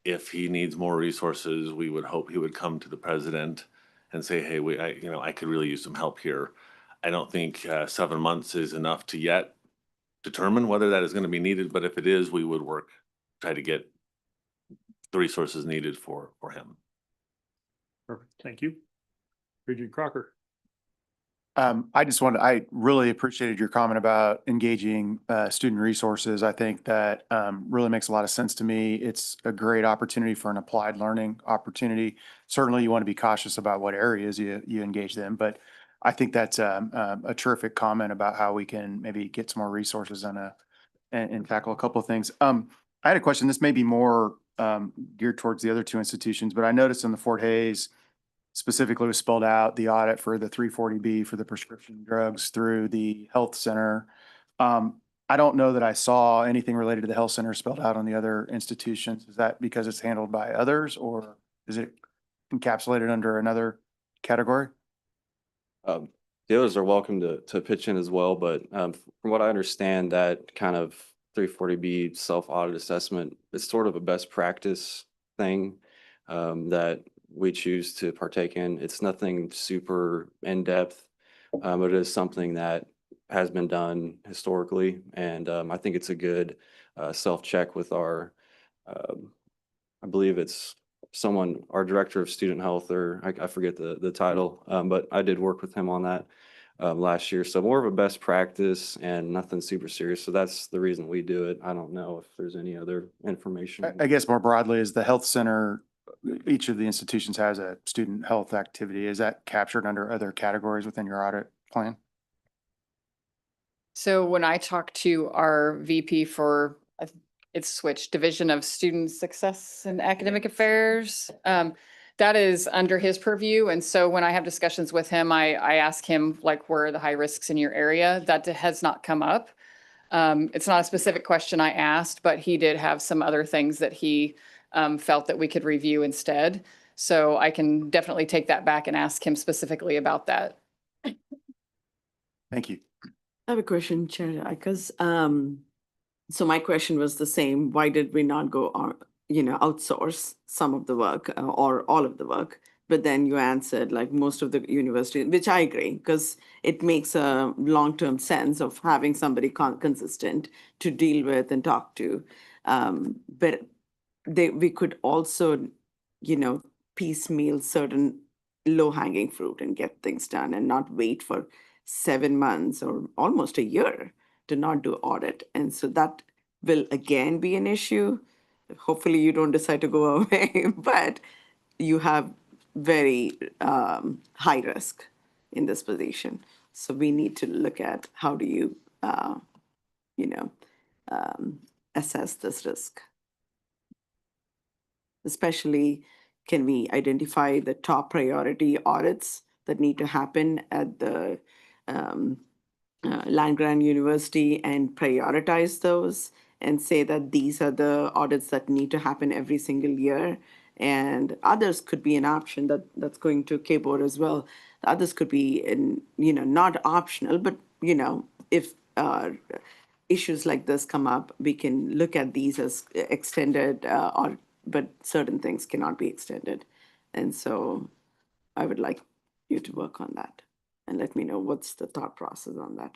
if he needs more resources, we would hope he would come to the president and say, hey, I could really use some help here. I don't think 7 months is enough to yet determine whether that is going to be needed, but if it is, we would try to get the resources needed for him. Perfect, thank you. Regent Crocker. I really appreciated your comment about engaging student resources. I think that really makes a lot of sense to me. It's a great opportunity for an applied learning opportunity. Certainly you want to be cautious about what areas you engage them, but I think that's a terrific comment about how we can maybe get some more resources and tackle a couple of things. I had a question. This may be more geared towards the other two institutions, but I noticed in the Fort Hays specifically was spelled out the audit for the 340B for the prescription drugs through the health center. I don't know that I saw anything related to the health center spelled out on the other institutions. Is that because it's handled by others, or is it encapsulated under another category? The others are welcome to pitch in as well, but from what I understand, that kind of 340B self-audit assessment is sort of a best practice thing that we choose to partake in. It's nothing super in-depth, but it is something that has been done historically. And I think it's a good self-check with our, I believe it's our director of student health, or I forget the title, but I did work with him on that last year. So more of a best practice and nothing super serious. So that's the reason we do it. I don't know if there's any other information. I guess more broadly, is the health center, each of the institutions has a student health activity. Is that captured under other categories within your audit plan? So when I talked to our VP for, it's switched, Division of Student Success and Academic Affairs, that is under his purview. And so when I have discussions with him, I ask him, like, where are the high risks in your area? That has not come up. It's not a specific question I asked, but he did have some other things that he felt that we could review instead. So I can definitely take that back and ask him specifically about that. Thank you. I have a question, Chair, because so my question was the same. Why did we not go outsource some of the work or all of the work But then you answered like most of the university, which I agree, because it makes a long-term sense of having somebody consistent to deal with and talk to. But we could also, piecemeal certain low-hanging fruit and get things done and not wait for 7 months or almost a year to not do audit. And so that will again be an issue. Hopefully you don't decide to go away, but you have very high risk in this position. So we need to look at how do you, assess this risk. Especially, can we identify the top priority audits that need to happen at the land-grant university and prioritize those and say that these are the audits that need to happen every single year. And others could be an option that's going to K-Board as well. Others could be not optional, but if issues like this come up, we can look at these as extended, but certain things cannot be extended. And so I would like you to work on that and let me know what's the thought process on that.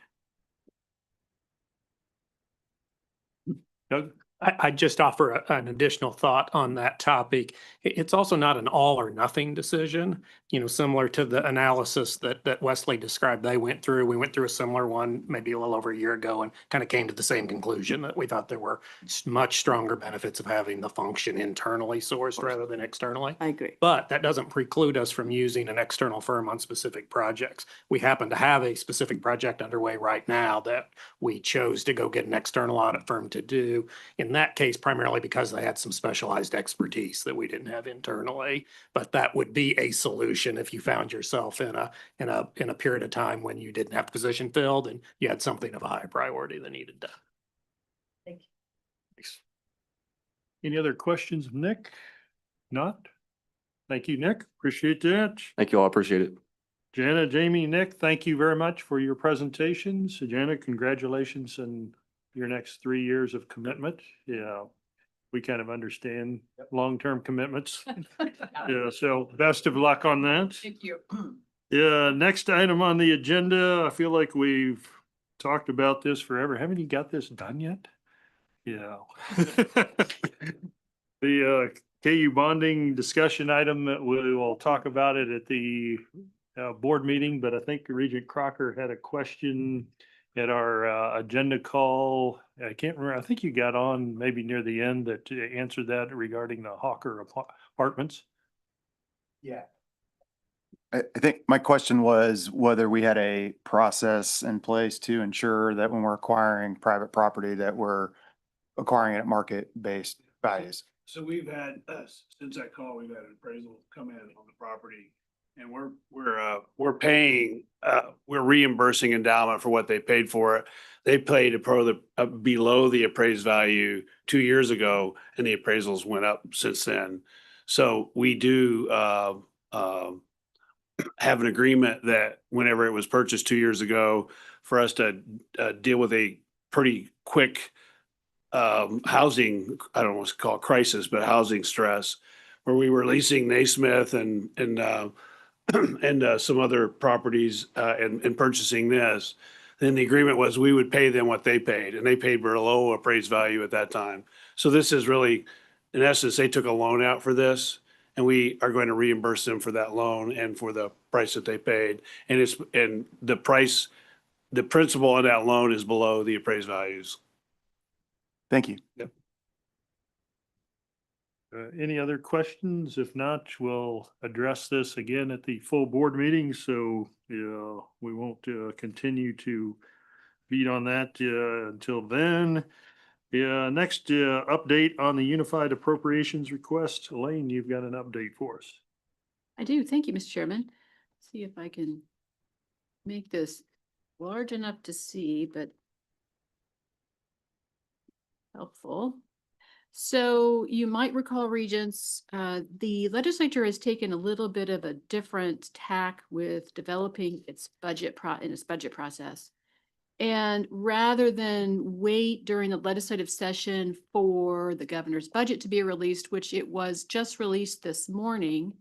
Doug? I just offer an additional thought on that topic. It's also not an all or nothing decision, similar to the analysis that Wesley described they went through. We went through a similar one maybe a little over a year ago and kind of came to the same conclusion that we thought there were much stronger benefits of having the function internally sourced rather than externally. I agree. But that doesn't preclude us from using an external firm on specific projects. We happen to have a specific project underway right now that we chose to go get an external audit firm to do. In that case, primarily because they had some specialized expertise that we didn't have internally. But that would be a solution if you found yourself in a period of time when you didn't have the position filled and you had something of a high priority that needed done. Thank you. Thanks. Any other questions, Nick? Not? Thank you, Nick. Appreciate that. Thank you all. Appreciate it. Jana, Jamie, Nick, thank you very much for your presentations. Jana, congratulations on your next 3 years of commitment. Yeah, we kind of understand long-term commitments. Yeah, so best of luck on that. Thank you. Yeah, next item on the agenda, I feel like we've talked about this forever. Haven't you got this done yet? Yeah. The KU bonding discussion item, that we will talk about it at the board meeting, but I think Regent Crocker had a question at our agenda call. I can't remember. I think you got on maybe near the end that answered that regarding the Hawker apartments. Yeah. I think my question was whether we had a process in place to ensure that when we're acquiring private property, that we're acquiring it at market-based values. So we've had, since that call, we've had an appraisal come in on the property. And we're paying, we're reimbursing endowment for what they paid for it. They paid below the appraised value 2 years ago, and the appraisals went up since then. So we do have an agreement that whenever it was purchased 2 years ago, for us to deal with a pretty quick housing, I don't want to call it crisis, but housing stress, where we were leasing Naismith and some other properties and purchasing this. Then the agreement was we would pay them what they paid, and they paid below appraised value at that time. So this is really, in essence, they took a loan out for this, and we are going to reimburse them for that loan and for the price that they paid. And the price, the principal of that loan is below the appraised values. Thank you. Yep. Any other questions? If not, we'll address this again at the full board meeting. So we won't continue to beat on that until then. Next update on the unified appropriations request. Elaine, you've got an update for us. I do. Thank you, Mr. Chairman. See if I can make this large enough to see, but helpful. So you might recall, Regents, the legislature has taken a little bit of a different tack with developing its budget process. And rather than wait during the legislative session for the governor's budget to be released, which it was just released this morning,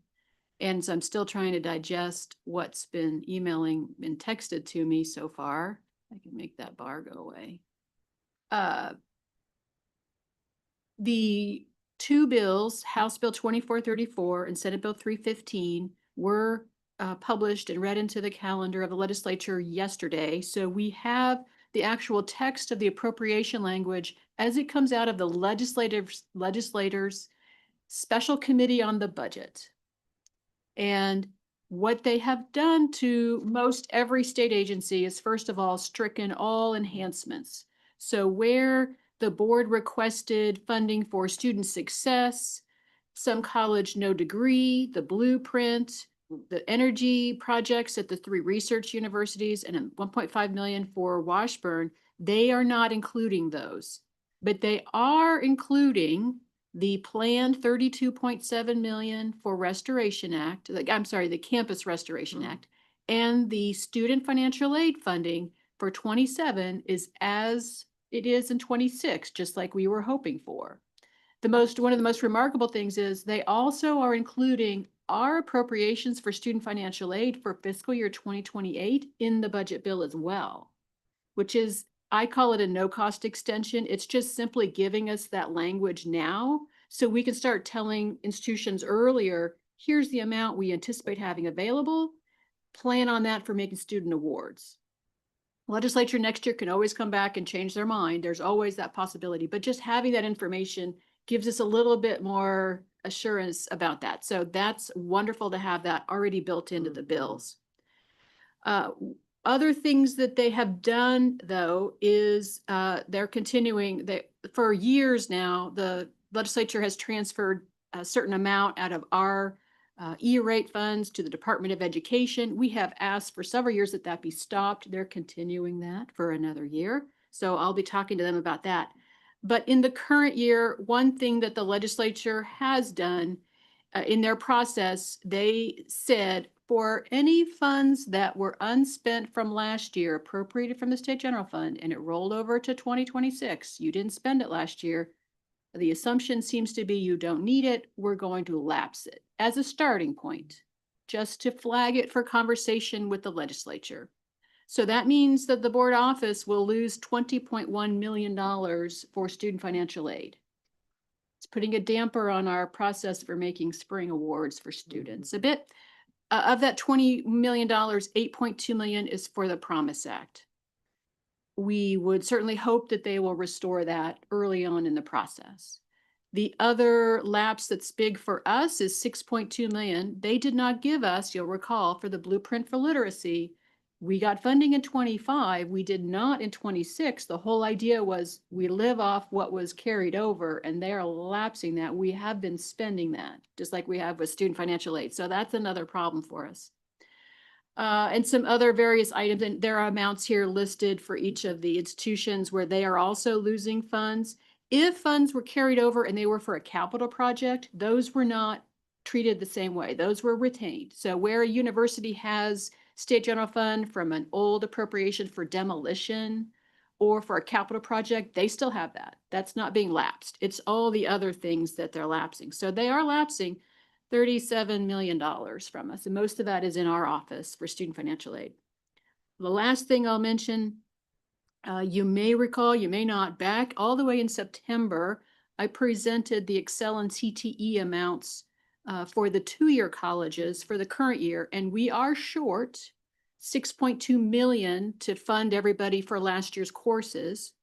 And so I'm still trying to digest what's been emailing and texted to me so far. I can make that bar go away. The two bills, House Bill 2434 and Senate Bill 315, were published and read into the calendar of the legislature yesterday. So we have the actual text of the appropriation language as it comes out of the legislators' special committee on the budget. And what they have done to most every state agency is, first of all, stricken all enhancements. So where the board requested funding for student success, some college no degree, the blueprint, the energy projects at the 3 research universities, and 1.5 million for Washburn, they are not including those. But they are including the planned 32.7 million for Restoration Act, the Campus Restoration Act, and the student financial aid funding for 27 is as it is in 26, just like we were hoping for. One of the most remarkable things is they also are including our appropriations for student financial aid for fiscal year 2028 in the budget bill as well, which is, I call it a no-cost extension. It's just simply giving us that language now so we can start telling institutions earlier, here's the amount we anticipate having available, plan on that for making student awards. Legislature next year can always come back and change their mind. There's always that possibility, but just having that information gives us a little bit more assurance about that. So that's wonderful to have that already built into the bills. Other things that they have done, though, is they're continuing for years now, the legislature has transferred a certain amount out of our E-rate funds to the Department of Education. We have asked for several years that that be stopped. They're continuing that for another year. So I'll be talking to them about that. But in the current year, one thing that the legislature has done in their process, they said for any funds that were unspent from last year, appropriated from the state general fund, and it rolled over to 2026, you didn't spend it last year, the assumption seems to be you don't need it, we're going to lapse it as a starting point, just to flag it for conversation with the legislature. So that means that the board office will lose $20.1 million for student financial aid. It's putting a damper on our process for making spring awards for students. A bit of that $20 million, $8.2 million is for the Promise Act. We would certainly hope that they will restore that early on in the process. The other lapse that's big for us is $6.2 million. They did not give us, you'll recall, for the Blueprint for Literacy. We got funding in 25. We did not in 26. The whole idea was we live off what was carried over, and they're lapsing that. We have been spending that, just like we have with student financial aid. So that's another problem for us. And some other various items, and there are amounts here listed for each of the institutions where they are also losing funds. If funds were carried over and they were for a capital project, those were not treated the same way. Those were retained. So where a university has state general fund from an old appropriation for demolition or for a capital project, they still have that. That's not being lapsed. It's all the other things that they're lapsing. So they are lapsing $37 million from us, and most of that is in our office for student financial aid. The last thing I'll mention, you may recall, you may not, back all the way in September, I presented the Excel and CTE amounts for the 2-year colleges for the current year, and we are short $6.2 million to fund everybody for last year's courses.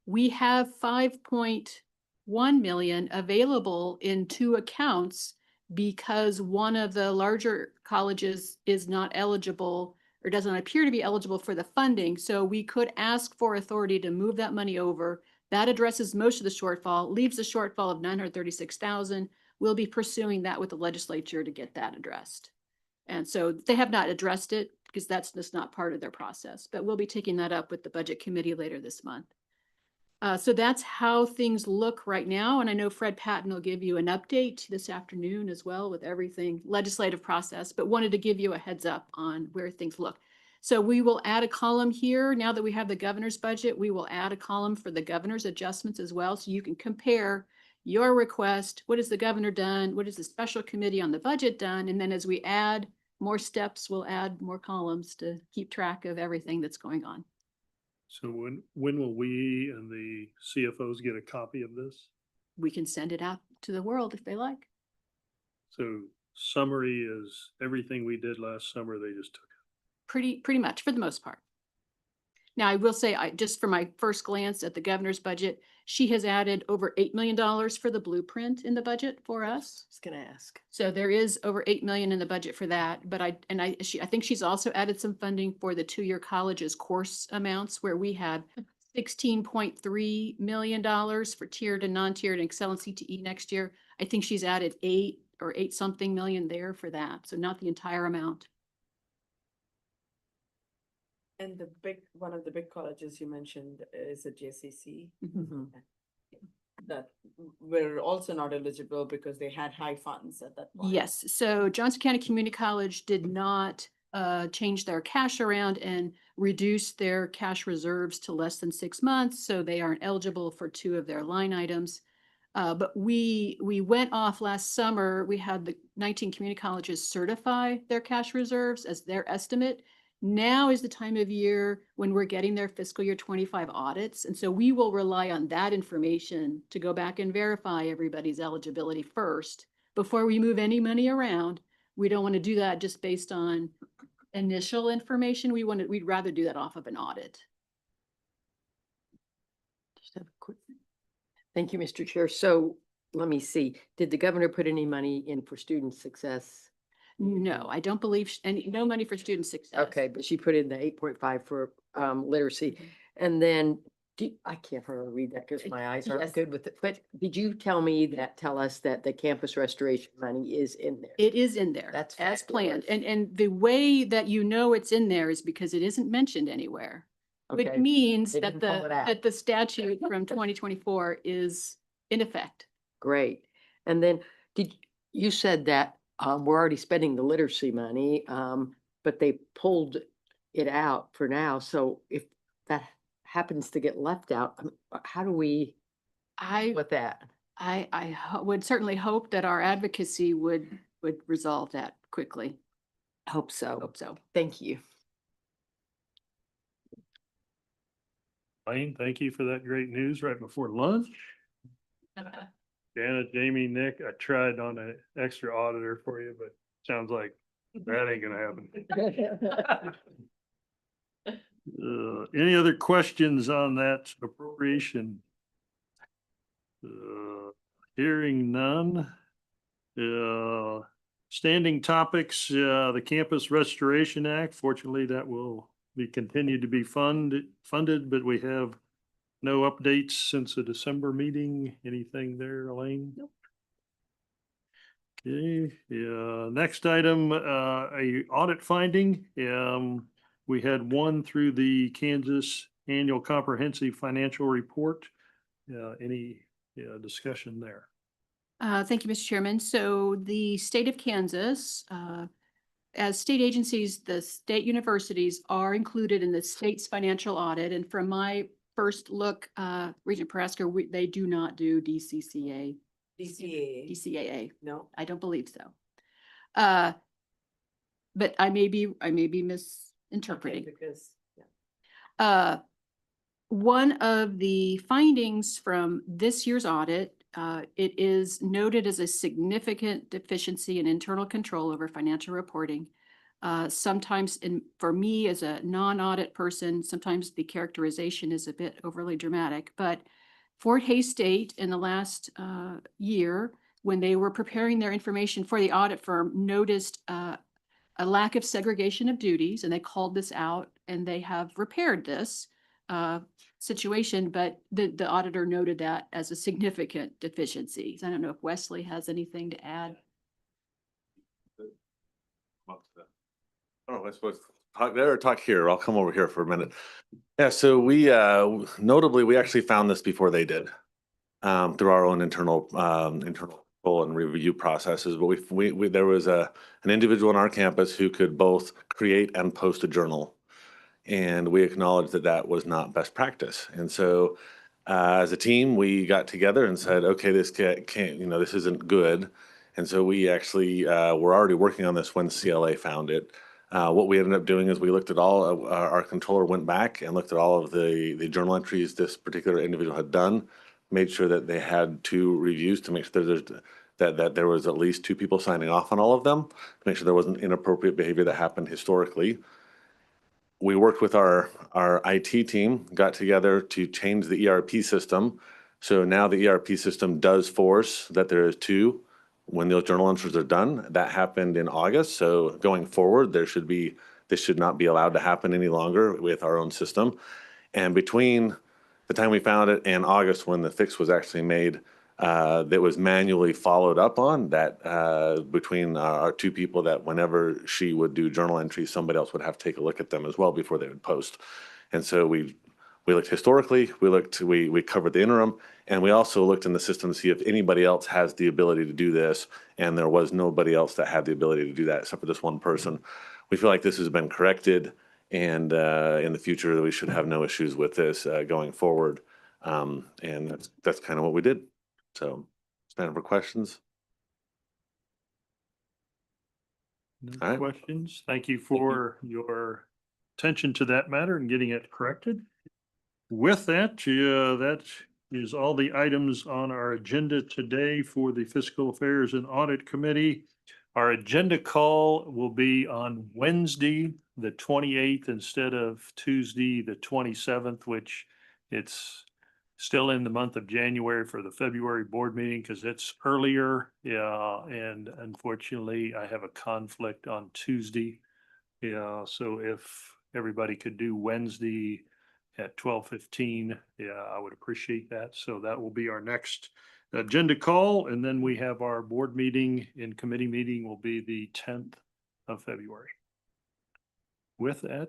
We have $5.1 million available in 2 accounts because one of the larger colleges is not eligible or doesn't appear to be eligible for the funding. So we could ask for authority to move that money over. That addresses most of the shortfall, leaves a shortfall of $936,000. We'll be pursuing that with the legislature to get that addressed. And so they have not addressed it because that's just not part of their process, but we'll be taking that up with the budget committee later this month. So that's how things look right now. And I know Fred Patton will give you an update this afternoon as well with everything legislative process, but wanted to give you a heads up on where things look. So we will add a column here. Now that we have the governor's budget, we will add a column for the governor's adjustments as well. So you can compare your request, what has the governor done? What has the special committee on the budget done? And then as we add more steps, we'll add more columns to keep track of everything that's going on. So when will we and the CFOs get a copy of this? We can send it out to the world if they like. So summary is everything we did last summer, they just took. Pretty much for the most part. Now, I will say, just for my first glance at the governor's budget, she has added over $8 million for the blueprint in the budget for us. I was gonna ask. So there is over 8 million in the budget for that, but I think she's also added some funding for the two-year colleges course amounts where we had $16.3 million for tiered and non-tiered and Excel and CTE next year. I think she's added 8 something million there for that. So not the entire amount. And one of the big colleges you mentioned is at JCC. Mhm. That were also not eligible because they had high funds at that point. Yes, so Johnson County Community College did not change their cash around and reduce their cash reserves to less than 6 months, so they aren't eligible for 2 of their line items. But we went off last summer, we had the 19 community colleges certify their cash reserves as their estimate. Now is the time of year when we're getting their fiscal year 25 audits. And so we will rely on that information to go back and verify everybody's eligibility first before we move any money around. We don't want to do that just based on initial information. We'd rather do that off of an audit. Just have a quick. Thank you, Mr. Chair. So let me see. Did the governor put any money in for student success? No, I don't believe, no money for student success. Okay, but she put in the 8.5 for literacy. And then I can't hardly read that because my eyes aren't Yes. good with it. But did you tell us that the campus restoration money is in there? It is in there. That's as planned. fabulous. And the way that you know it's in there is because it isn't mentioned anywhere. Which Okay, means they that didn't pull it out. that the statute from 2024 is in effect. great. And then you said that we're already spending the literacy money, but they pulled it out for now. So if that happens to get left out, how do we deal with that? I would certainly hope that our advocacy would resolve that quickly. Hope so. Hope so. Thank you. Lane, thank you for that great news right before lunch. Janet, Jamie, Nick, I tried on an extra auditor for you, but sounds like that ain't gonna happen. Any other questions on that appropriation? Hearing none. Standing topics, the Campus Restoration Act. Fortunately, that will be continued to be funded, but we have no updates since the December meeting. Anything there, Elaine? Nope. Okay, next item, a audit finding. We had one through the Kansas Annual Comprehensive Financial Report. Any discussion there? Thank you, Mr. Chairman. So the state of Kansas, as state agencies, the state universities are included in the state's financial audit. And from my first look, Regent Parasker, they do not do DCCA. DCAA. No. I don't believe so. But I may be misinterpreting. Because, One of the findings from this year's audit, it is noted as a significant deficiency in internal control over financial reporting. Sometimes for me as a non-audit person, sometimes the characterization is a bit overly dramatic, but Fort Hays State in the last year, when they were preparing their information for the audit firm, noticed a lack of segregation of duties, and they called this out, and they have repaired this situation, but the auditor noted that as a significant deficiency. So I don't know if Wesley has anything to add. Oh, I suppose talk there or talk here. I'll come over here for a minute. Yeah, so we notably we actually found this before they did through our own internal control and review processes. But we there was an individual on our campus who could both create and post a journal, and we acknowledged that that was not best practice. And so As a team, we got together and said, okay, this can't, this isn't good. And so we actually were already working on this when CLA found it. What we ended up doing is we looked at our controller went back and looked at all of the journal entries this particular individual had done, made sure that they had 2 reviews to make sure that there was at least 2 people signing off on all of them, to make sure there wasn't inappropriate behavior that happened historically. We worked with our IT team, got together to change the ERP system. So now the ERP system does force that there is 2 when those journal entries are done. That happened in August. So going forward, this should not be allowed to happen any longer with our own system. And between the time we found it and August, when the fix was actually made, that was manually followed up on, that between our 2 people, that whenever she would do journal entries, somebody else would have to take a look at them as well before they would post. And so we looked historically, we covered the interim, and we also looked in the system to see if anybody else has the ability to do this, and there was nobody else that had the ability to do that except for this one person. We feel like this has been corrected, and in the future, we should have no issues with this going forward. And that's kind of what we did. So, stand for questions. No All right. questions. Thank you for your attention to that matter and getting it corrected. With that, that is all the items on our agenda today for the Fiscal Affairs and Audit Committee. Our agenda call will be on Wednesday, the 28th, instead of Tuesday, the 27th, which it's still in the month of January for the February board meeting because it's earlier. Yeah, and unfortunately, I have a conflict on Tuesday. Yeah, so if everybody could do Wednesday at 12:15, yeah, I would appreciate that. So that will be our next agenda call. And then we have our board meeting and committee meeting will be the 10th of February. With that,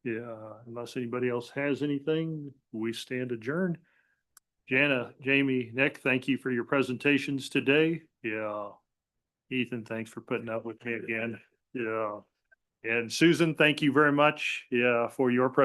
yeah, unless anybody else has anything, we stand adjourned. Jana, Jamie, Nick, thank you for your presentations today. Yeah. Ethan, thanks for putting up with me again. Yeah. And Susan, thank you very much. Yeah, for your presentation.